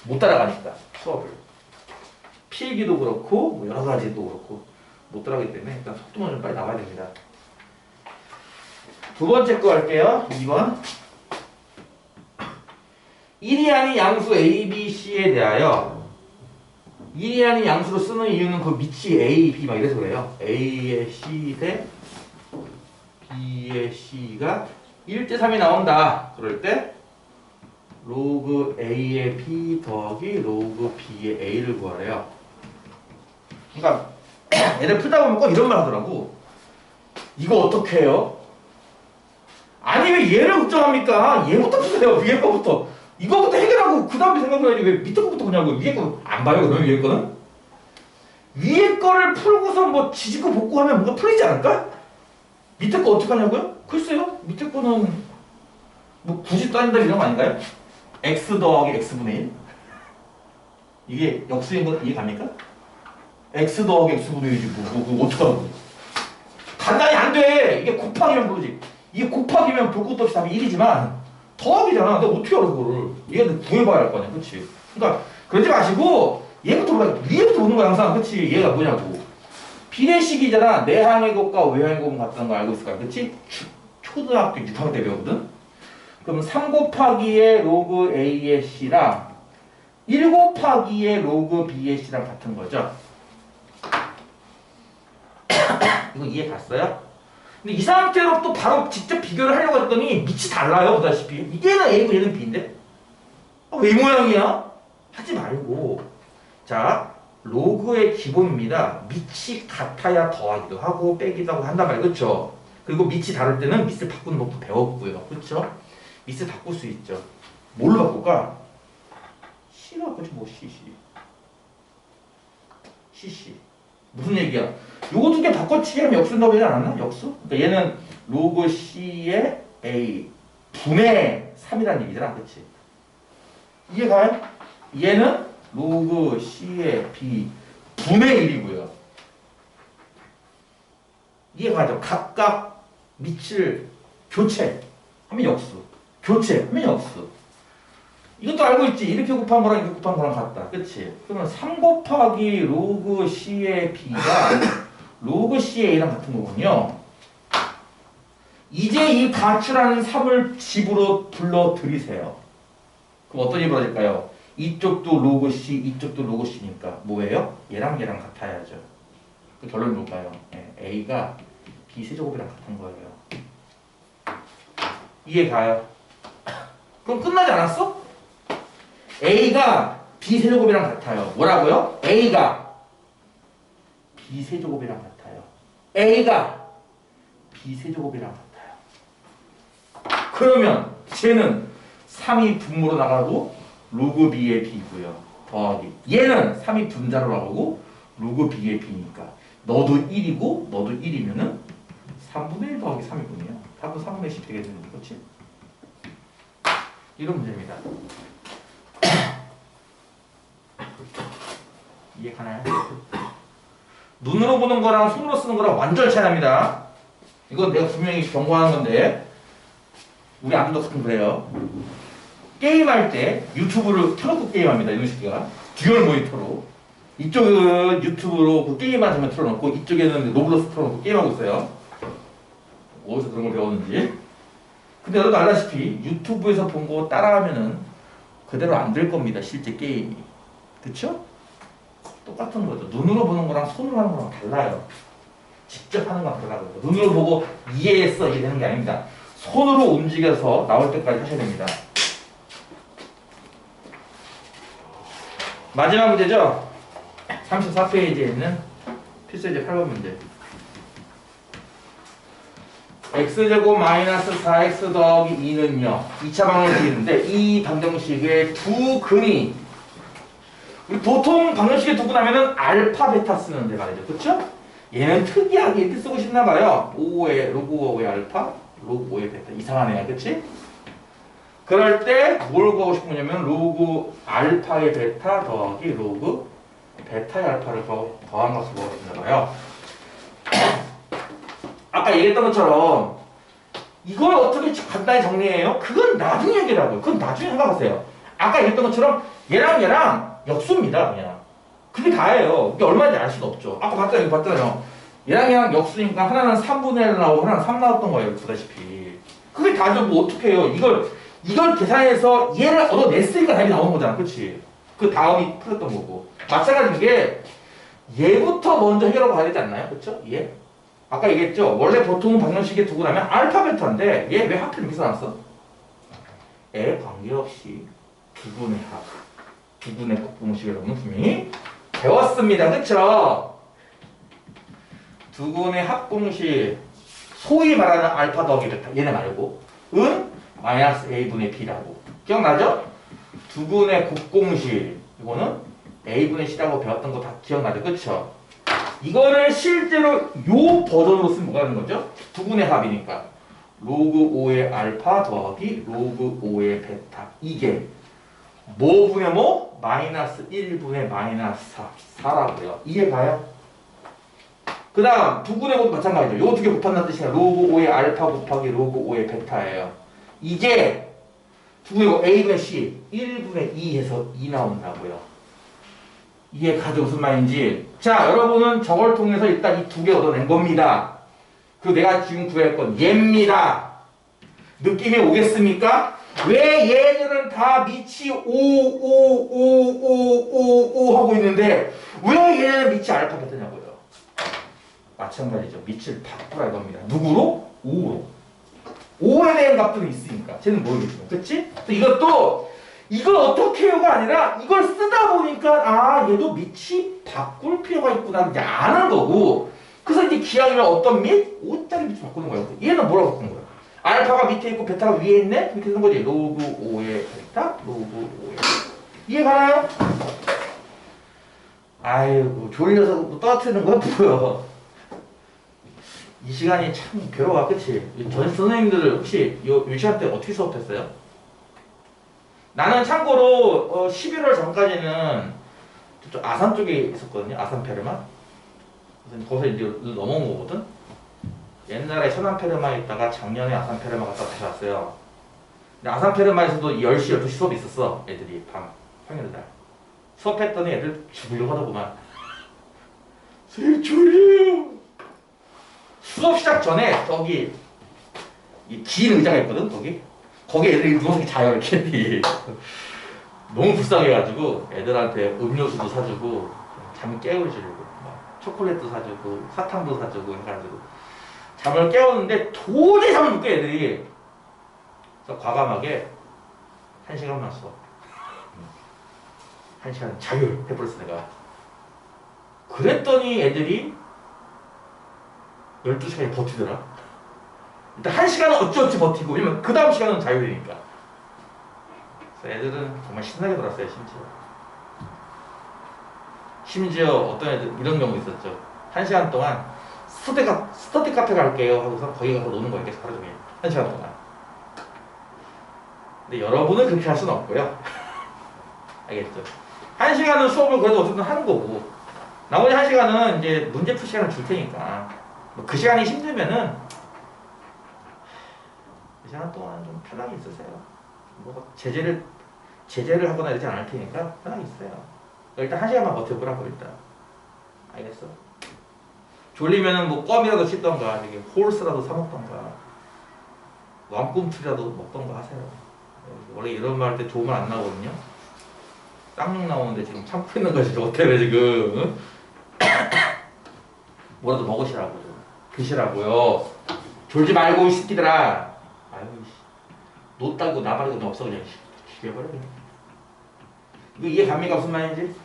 못 따라가니까 수업을. 필기도 그렇고 뭐 여러 가지도 그렇고 못 따라가기 때문에 일단 속도만 좀 빨리 나와야 됩니다. 두 번째 거 할게요. 2번. 1이 아닌 양수 A, B, C에 대하여 1이 아닌 양수로 쓰는 이유는 그 밑이 A, B 막 이래서 그래요. A의 C 대 B의 C가 1대3이 나온다. 그럴 때 로그 A의 B 더하기 로그 B의 A를 구하래요. 그러니까 애들 풀다 보면 꼭 이런 말 하더라고. 이거 어떻게 해요? 아니 왜 얘를 걱정합니까? 얘부터 푸세요. 위에 거부터. 이거부터 해결하고 그 다음에 생각해야지 왜 밑에 거부터 보냐고. 위에 거 안 봐요 그러면 위에 거는? 위에 거를 풀고서 뭐 지지고 볶고 하면 뭔가 풀리지 않을까? 밑에 거 어떻게 하냐고요? 글쎄요 밑에 거는 뭐 굳이 따진다 이런 거 아닌가요? x 더하기 x분의 1 이게 역수인 거 이해 갑니까? x 더하기 x분의 1이지 뭐 어떡하라고. 간단히 안 돼. 이게 곱하기면 모르지. 이게 곱하기면 볼 것도 없이 답이 1이지만 더하기잖아. 내가 어떻게 알아 그거를. 얘는 구해봐야 할 거 아니야 그치? 그러니까 그러지 마시고 얘부터 보라. 위에부터 보는 거야 항상 그치? 얘가 뭐냐고. 비례식이잖아. 내항의 곱과 외항의 곱은 같다는 거 알고 있을 거야 그치? 초등학교 6학년 때 배우거든? 그럼 3 곱하기의 로그 A의 C랑 1 곱하기의 로그 B의 C랑 같은 거죠. 이거 이해 갔어요? 근데 이 상태로 또 바로 직접 비교를 하려고 했더니 밑이 달라요 보다시피. 얘는 A고 얘는 B인데? 왜 모양이야? 하지 말고 자 로그의 기본입니다. 밑이 같아야 더하기도 하고 빼기도 하고 한단 말이에요. 그렇죠? 그리고 밑이 다를 때는 밑을 바꾸는 법도 배웠고요. 그렇죠? 밑을 바꿀 수 있죠. 뭘로 바꿀까? C로 바꾸지 뭐 CC 무슨 얘기야? 요거 두 개 바꿔치기 하면 역수인다고 하지 않았나? 역수? 그러니까 얘는 로그 C의 A 분의 3이라는 얘기잖아. 그치? 이해가요? 얘는 로그 C의 B 분의 1이고요. 이해가죠? 각각 밑을 교체하면 역수. 교체하면 역수. 이것도 알고 있지? 이렇게 곱한 거랑 이렇게 곱한 거랑 같다. 그치? 그러면 3 곱하기 로그 C의 B가 로그 C의 A랑 같은 거군요. 이제 이 가출하는 3을 집으로 불러들이세요. 그럼 어떤 일이 벌어질까요? 이쪽도 로그 C, 이쪽도 로그 C니까 뭐예요? 얘랑 얘랑 같아야죠. 그 결론이 뭘까요? 네, A가 B 세제곱이랑 같은 거예요. 이해가요? 그럼 끝나지 않았어? A가 B 세제곱이랑 같아요. 뭐라고요? A가 B 세제곱이랑 같아요. A가 B 세제곱이랑 같아요. 그러면 쟤는 3이 분모로 나가고 로그 b의 b고요. 더하기 얘는 3이 분자로 나가고 로그 b의 b니까 너도 1이고 너도 1이면은 3분의 1 더하기 3이군요. 답은 3분의 10 되겠는데 그렇지? 이런 문제입니다. 이해가나요? 눈으로 보는 거랑 손으로 쓰는 거랑 완전 차이 납니다. 이건 내가 분명히 경고하는 건데 우리 아들도 가끔 그래요. 게임할 때 유튜브를 켜놓고 게임합니다. 이런 새끼가 듀얼 모니터로 이쪽은 유튜브로 그 게임만 하면 틀어놓고 이쪽에는 노블러스 틀어놓고 게임하고 있어요. 어디서 그런 걸 배웠는지. 근데 여러분 알다시피 유튜브에서 본 거 따라하면은 그대로 안 될 겁니다. 실제 게임이. 그쵸? 똑같은 거죠. 눈으로 보는 거랑 손으로 하는 거랑 달라요. 직접 하는 거랑 달라요. 눈으로 보고 이해했어 이게 되는 게 아닙니다. 손으로 움직여서 나올 때까지 하셔야 됩니다. 마지막 문제죠. 34페이지에 있는 필수제 8번 문제. x제곱 마이너스 4x 더하기 2는요 2차 방정식인데 이 방정식의 두 근이 우리 보통 방정식에 두고 나면은 알파 베타 쓰는데 말이죠. 그쵸? 얘는 특이하게 이렇게 쓰고 싶나봐요. 5의 로그 5의 알파 로그 5의 베타 이상하네요. 그치? 그럴 때 뭘 구하고 싶은 거냐면 로그 알파의 베타 더하기 로그 베타의 알파를 더한 것을 구하고 싶나봐요. 아까 얘기했던 것처럼 이걸 어떻게 간단히 정리해요? 그건 나중에 얘기라고요. 그건 나중에 생각하세요. 아까 얘기했던 것처럼 얘랑 역수입니다. 그냥 그게 다예요. 이게 얼마인지 알 수도 없죠. 아까 봤잖아요. 얘랑 역수니까 하나는 3분의 1 나오고 하나는 3 나왔던 거예요. 보다시피 그게 다죠. 뭐 어떻게 해요. 이걸 계산해서 얘를 얻어냈으니까 답이 나오는 거잖아. 그치? 그 다음이 풀었던 거고 마찬가지인 게 얘부터 먼저 해결하고 가야 되지 않나요? 그쵸? 얘? 아까 얘기했죠? 원래 보통 방정식에 두고 나면 알파 베타인데 얘 왜 하필 이렇게 써놨어? 에 관계없이 두분의 합, 두분의 곱공식이라고는 분명히 배웠습니다. 그쵸? 두분의 합공식 소위 말하는 알파 더하기 베타 얘네 말고 은 마이너스 a분의 b라고 기억나죠? 두분의 곱공식 이거는 a분의 c라고 배웠던 거 다 기억나죠? 그쵸? 이거를 실제로 요 버전으로 쓰면 뭐가 되는 거죠? 두분의 합이니까 로그 5의 알파 더하기 로그 5의 베타 이게 뭐 분의 뭐? 마이너스 1분의 마이너스 4라고요. 이해가요? 그 다음 두분의 곱 마찬가지죠. 요 두 개 곱한다는 뜻이야. 로그 5의 알파 곱하기 로그 5의 베타예요. 이게 두분의 곱 a분의 c 1분의 2 해서 2 나온다고요. 이해가죠? 무슨 말인지. 자, 여러분은 저걸 통해서 일단 이 두 개 얻어낸 겁니다. 그리고 내가 지금 구할 건 얘입니다. 느낌이 오겠습니까? 왜 얘들은 다 밑이 5 하고 있는데 왜 얘는 밑이 알파 베타냐고요. 마찬가지죠. 밑을 바꾸라 이겁니다. 누구로? 5로. 5에 대한 값들이 있으니까. 쟤는 모르겠지만. 그치? 이걸 어떻게 해요가 아니라 이걸 쓰다 보니까 아 얘도 밑이 바꿀 필요가 있구나 이제 아는 거고 그래서 이제 기하면 어떤 밑? 5짜리 밑을 바꾸는 거예요. 얘는 뭐라고 바꾸는 거예요? 알파가 밑에 있고 베타가 위에 있네? 이렇게 되는 거지. 로그 5의 베타, 로그 5의 이해가나요? 아이고 졸려서 뭐 떠트리는 거야 뭐야. 이 시간이 참 괴로워. 그치? 전 선생님들 혹시 요 시간 때 어떻게 수업했어요? 나는 참고로 11월 전까지는 저쪽 아산 쪽에 있었거든요. 아산 페르마. 그래서 거기서 이제 넘어온 거거든. 옛날에 서남 페르마에 있다가 작년에 아산 페르마 갔다 다시 왔어요. 근데 아산 페르마에서도 10시, 12시 수업이 있었어. 애들이 밤 평일날. 수업했더니 애들 죽으려고 하더구만. 선생님 졸려요. 수업 시작 전에 저기 긴 의자가 있거든. 거기 애들이 누워서 자요 이렇게. 너무 불쌍해가지고 애들한테 음료수도 사주고 잠을 깨워주려고 막 초콜릿도 사주고 사탕도 사주고 해가지고 잠을 깨웠는데 도저히 잠을 못 깨 애들이. 그래서 과감하게 1시간만 수업 1시간 자율 해버렸어 내가. 그랬더니 애들이 12시간이 버티더라. 일단 1시간은 어찌어찌 버티고 왜냐면 그 다음 시간은 자율이니까. 애들은 정말 신나게 놀았어요. 심지어 어떤 애들 이런 경우 있었죠. 1시간 동안 스터디 카페 갈게요 하고서 거기 가서 노는 거예요. 계속 하루 종일 1시간 동안. 근데 여러분은 그렇게 할 수는 없고요. 알겠죠? 1시간은 수업을 그래도 어쨌든 하는 거고 나머지 1시간은 이제 문제 풀 시간을 줄 테니까 뭐 그 시간이 힘들면은 그 시간 동안 좀 편하게 있으세요. 뭐 제재를 하거나 이러지 않을 테니까 편하게 있어요. 일단 1시간만 버텨보라고 일단. 알겠어? 졸리면은 뭐 껌이라도 씹던가 되게 홀스라도 사 먹던가 왕꿈틀이라도 먹던가 하세요. 원래 이런 말 할 때 좋은 말 안 나오거든요. 쌍욕 나오는데 지금 참고 있는 거지 어때요 지금? 응? 뭐라도 먹으시라고 좀 드시라고요. 졸지 말고 이 새끼들아. 아유 노 따고 나발이고 너 없어 그냥 죽여버려 그냥. 이거 이해 갑니까 무슨 말인지?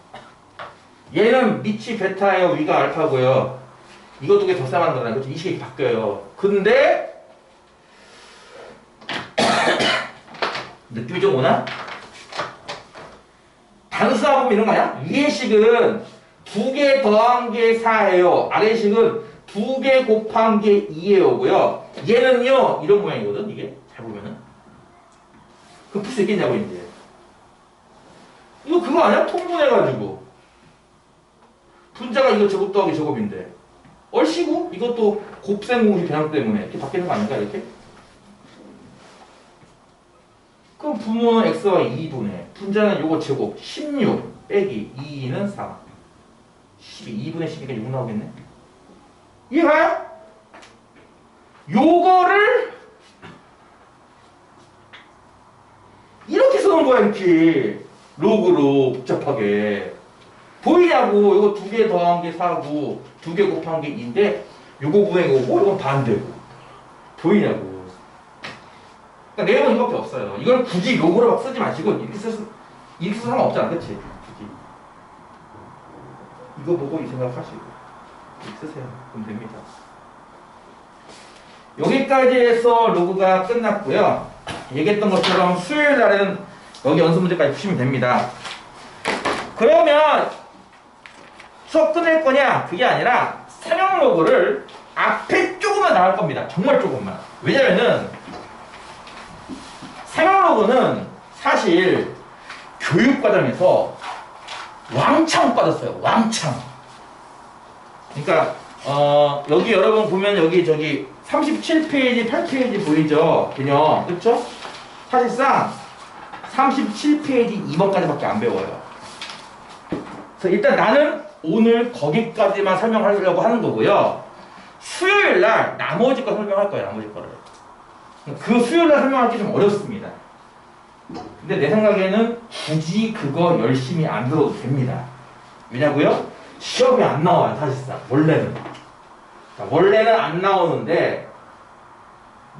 얘는 밑이 베타예요 위가 알파고요. 이거 두 개 덧셈하는 거잖아요. 그렇죠? 이 식이 바뀌어요. 근데 느낌이 좀 오나? 단수하고 이런 거 아니야? 위의 식은 2개 더한 게 4예요. 아래 식은 2개 곱한 게 2예요고요. 얘는요 이런 모양이거든. 이게 잘 보면은 그 풀 수 있겠냐고 이제. 이거 그거 아니야? 통분해가지고 분자가 이거 제곱 더하기 제곱인데 얼씨구 이것도 곱셈공식 변형 때문에 이렇게 바뀌는 거 아닌가 이렇게? 그럼 분모는 x와 2분의 분자는 요거 제곱 16 빼기 2는 4 12 2분의 12가 6 나오겠네? 이해가요? 요거를 이렇게 써놓은 거야 이렇게 로그로 복잡하게 보이냐고. 이거 2개 더한 게 4고 2개 곱한 게 2인데 요거 분의 요거 이건 반대고 보이냐고. 그러니까 내용은 이거밖에 없어요. 이걸 굳이 요거로 막 쓰지 마시고 이렇게 써서 상관없잖아 그치? 굳이 이거 보고 이 생각하시고 이렇게 쓰세요. 그럼 됩니다. 여기까지 해서 로그가 끝났고요. 얘기했던 것처럼 수요일 날에는 여기 연습 문제까지 푸시면 됩니다. 그러면 수업 끝낼 거냐? 그게 아니라 상형 로그를 앞에 조금만 나갈 겁니다. 정말 조금만. 왜냐면은 상형 로그는 사실 교육과정에서 왕창 빠졌어요. 왕창. 그러니까 여기 여러분 보면 여기 저기 37페이지, 8페이지 보이죠? 개념. 그렇죠? 사실상 37페이지 2번까지밖에 안 배워요. 그래서 일단 나는 오늘 거기까지만 설명하려고 하는 거고요. 수요일 날 나머지 거 설명할 거예요. 나머지 거를. 그 수요일 날 설명하기 좀 어렵습니다. 근데 내 생각에는 굳이 그거 열심히 안 들어도 됩니다. 왜냐고요? 시험이 안 나와요. 사실상 원래는. 원래는 안 나오는데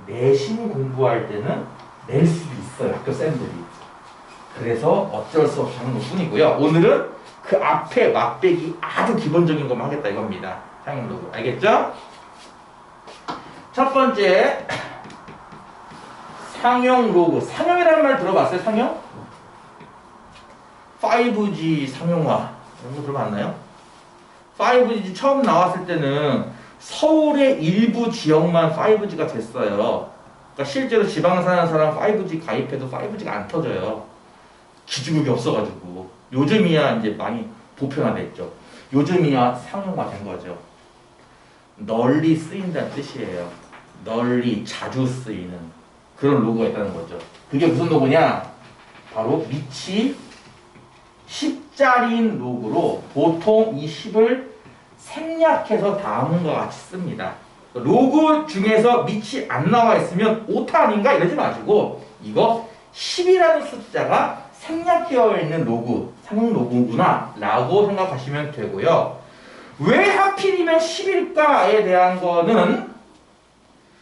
내신 공부할 때는 낼 수도 있어요. 학교 쌤들이. 그래서 어쩔 수 없이 하는 것 뿐이고요. 오늘은 그 앞에 맛배기 아주 기본적인 것만 하겠다 이겁니다. 상용 로그. 알겠죠? 첫 번째 상용 로그. 상용이라는 말 들어봤어요? 상용? 5G 상용화 이런 거 들어봤나요? 5G 처음 나왔을 때는 서울의 일부 지역만 5G가 됐어요. 그러니까 실제로 지방 사는 사람 5G 가입해도 5G가 안 터져요. 기준국이 없어가지고. 요즘이야 이제 많이 보편화됐죠. 요즘이야 상용화된 거죠. 널리 쓰인다는 뜻이에요. 널리 자주 쓰이는 그런 로고가 있다는 거죠. 그게 무슨 로고냐? 바로 밑이 10자리인 로고로 보통 이 10을 생략해서 다음과 같이 씁니다. 로고 중에서 밑이 안 나와 있으면 오타 아닌가 이러지 마시고 이거 10이라는 숫자가 생략되어 있는 로그, 상용 로그구나 라고 생각하시면 되고요. 왜 하필이면 10일까에 대한 거는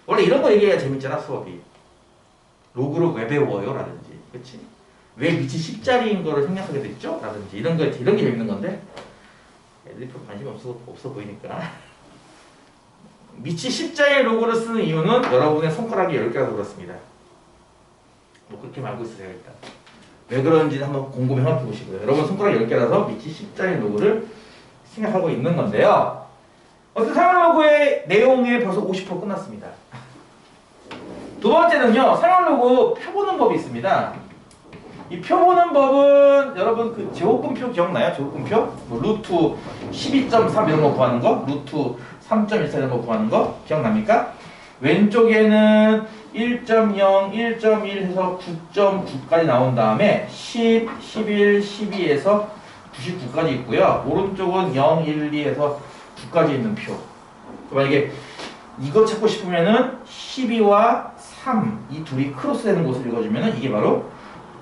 원래 이런 거 얘기해야 재밌잖아 수업이. 로그를 왜 배워요? 라든지 그치? 왜 밑이 10자리인 거를 생략하게 됐죠? 라든지 이런 게 재밌는 건데 애들이 별 관심이 없어 보이니까 밑이 10자리의 로그를 쓰는 이유는 여러분의 손가락이 10개라서 그렇습니다. 뭐 그렇게 알고 있으세요 일단. 왜 그런지 한번 곰곰이 생각해 보시고요. 여러분 손가락 10개라서 밑이 10자리 로그를 생각하고 있는 건데요. 어쨌든 사용 로그의 내용이 벌써 50% 끝났습니다. 두 번째는요, 사용 로그 표 보는 법이 있습니다. 이 표 보는 법은 여러분 그 제곱근표 기억나요? 제곱근표? 뭐 루트 12.3 이런 거 구하는 거, 루트 3.14 이런 거 구하는 거 기억납니까? 왼쪽에는 1.0, 1.1 해서 9.9까지 나온 다음에 10, 11, 12에서 99까지 있고요. 오른쪽은 0, 1, 2에서 9까지 있는 표. 만약에 이거 찾고 싶으면은 12와 3, 이 둘이 크로스되는 곳을 읽어주면은 이게 바로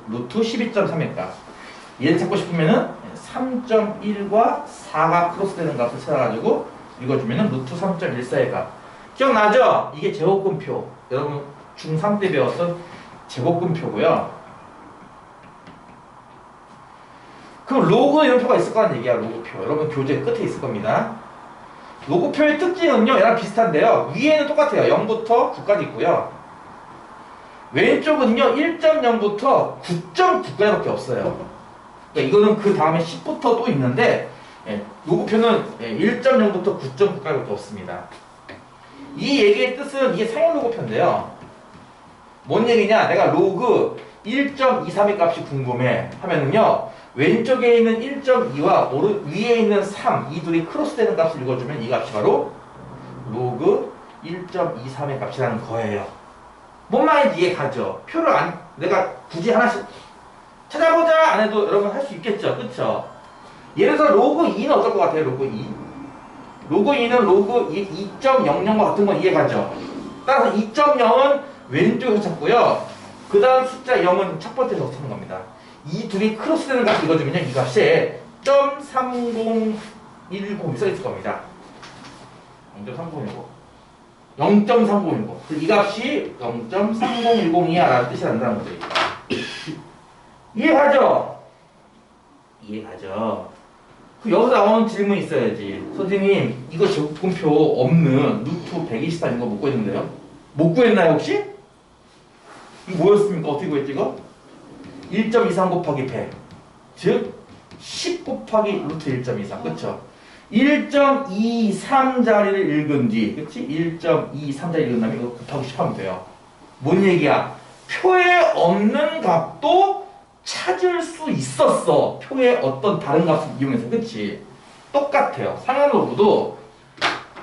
루트 12.3의 값. 얘를 찾고 싶으면은 3.1과 4가 크로스되는 값을 찾아가지고 읽어주면은 루트 3.14의 값. 기억나죠? 이게 제곱근표. 여러분 중3 때 배웠던 제곱근표고요. 그럼 로그 이런 표가 있을 거란 얘기야. 로그표. 여러분 교재 끝에 있을 겁니다. 로그표의 특징은요, 얘랑 비슷한데요. 위에는 똑같아요. 0부터 9까지 있고요. 왼쪽은요, 1.0부터 9.9까지밖에 없어요. 그러니까 이거는 그 다음에 10부터 또 있는데, 로그표는 1.0부터 9.9까지밖에 없습니다. 이 얘기의 뜻은 이게 상용 로그표인데요. 뭔 얘기냐? 내가 로그 1.23의 값이 궁금해 하면은요, 왼쪽에 있는 1.2와 위에 있는 3, 이 둘이 크로스되는 값을 읽어주면 이 값이 바로 로그 1.23의 값이라는 거예요. 뭔 말인지 이해가죠? 표를 내가 굳이 하나씩 찾아보자 안 해도 여러분 할 수 있겠죠? 그쵸? 예를 들어서 로그 2는 어떨 것 같아요? 로그 2. 로그 2는 로그 2.00과 같은 건 이해가죠? 따라서 2.0은 왼쪽에서 찾고요. 그 다음 숫자 0은 첫 번째에서 찾는 겁니다. 이 둘이 크로스되는 값 읽어주면요, 이 값에 0.3010이 써있을 겁니다. 0.3010. 0.3010. 이 값이 0.3010이야 라는 뜻이 난다는 거죠. 이해가죠? 이해가죠? 여기서 나오는 질문이 있어야지. 선생님, 이거 제곱근표 없는 루트 123 이거 못 구했는데요? 못 구했나요, 혹시? 이거 뭐였습니까? 어떻게 구했지, 이거? 1.23 곱하기 100. 즉, 10 곱하기 루트 1.23. 그쵸? 1.23자리를 읽은 뒤, 그치? 1.23자리 읽은 다음에 이거 곱하기 10 하면 돼요. 뭔 얘기야? 표에 없는 값도 찾을 수 있었어. 표에 어떤 다른 값을 이용해서. 그치? 똑같아요. 상향 로그도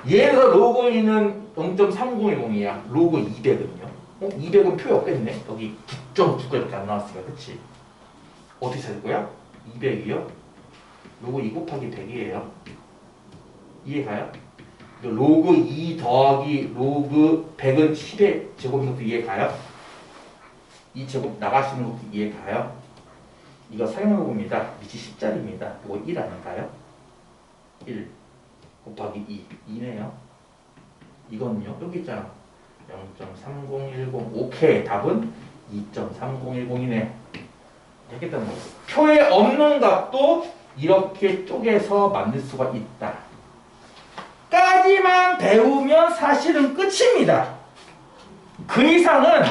예를 들어 로그 2는 0.3010이야. 로그 200은요? 200은 표에 없겠네. 여기 9.9까지밖에 안 나왔으니까. 그치? 어떻게 찾을 거야? 200이요? 로그 2 곱하기 100이에요. 이해가요? 로그 2 더하기 로그 100은 10의 제곱인 것도 이해가요? 이 제곱 나가시는 것도 이해가요? 이거 사용로그입니다. 밑이 10자리입니다. 이거 1 아닌가요? 1 곱하기 2. 2네요. 이거는요. 여기 있잖아. 0.3010. 오케이. 답은 2.3010이네. 됐겠다는 거죠. 표에 없는 값도 이렇게 쪼개서 만들 수가 있다. 까지만 배우면 사실은 끝입니다. 그 이상은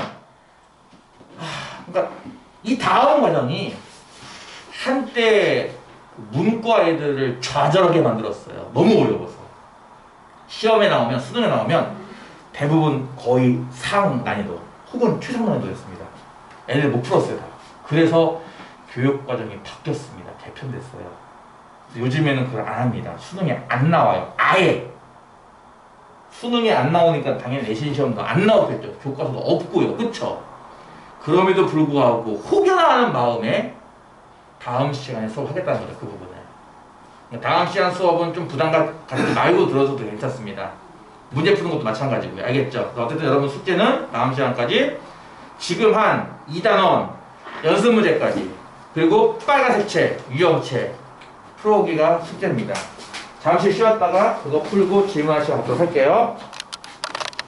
그러니까 이 다음 과정이 한때 문과 애들을 좌절하게 만들었어요. 너무 어려워서. 시험에 나오면, 수능에 나오면 대부분 거의 상 난이도 혹은 최상 난이도였습니다. 애들 못 풀었어요. 다. 그래서 교육과정이 바뀌었습니다. 개편됐어요. 요즘에는 그걸 안 합니다. 수능에 안 나와요. 아예. 수능에 안 나오니까 당연히 내신 시험도 안 나오겠죠. 교과서도 없고요. 그쵸? 그럼에도 불구하고 혹여나 하는 마음에 다음 시간에 수업하겠다는 거죠. 그 부분을. 다음 시간 수업은 좀 부담 갖지 말고 들어서도 괜찮습니다. 문제 푸는 것도 마찬가지고요. 알겠죠? 어쨌든 여러분 숙제는 다음 시간까지 지금 한 2단원 연습 문제까지 그리고 빨간색 책, 유형책 풀어오기가 숙제입니다. 잠시 쉬었다가 그거 풀고 질문하시고 하도록 할게요.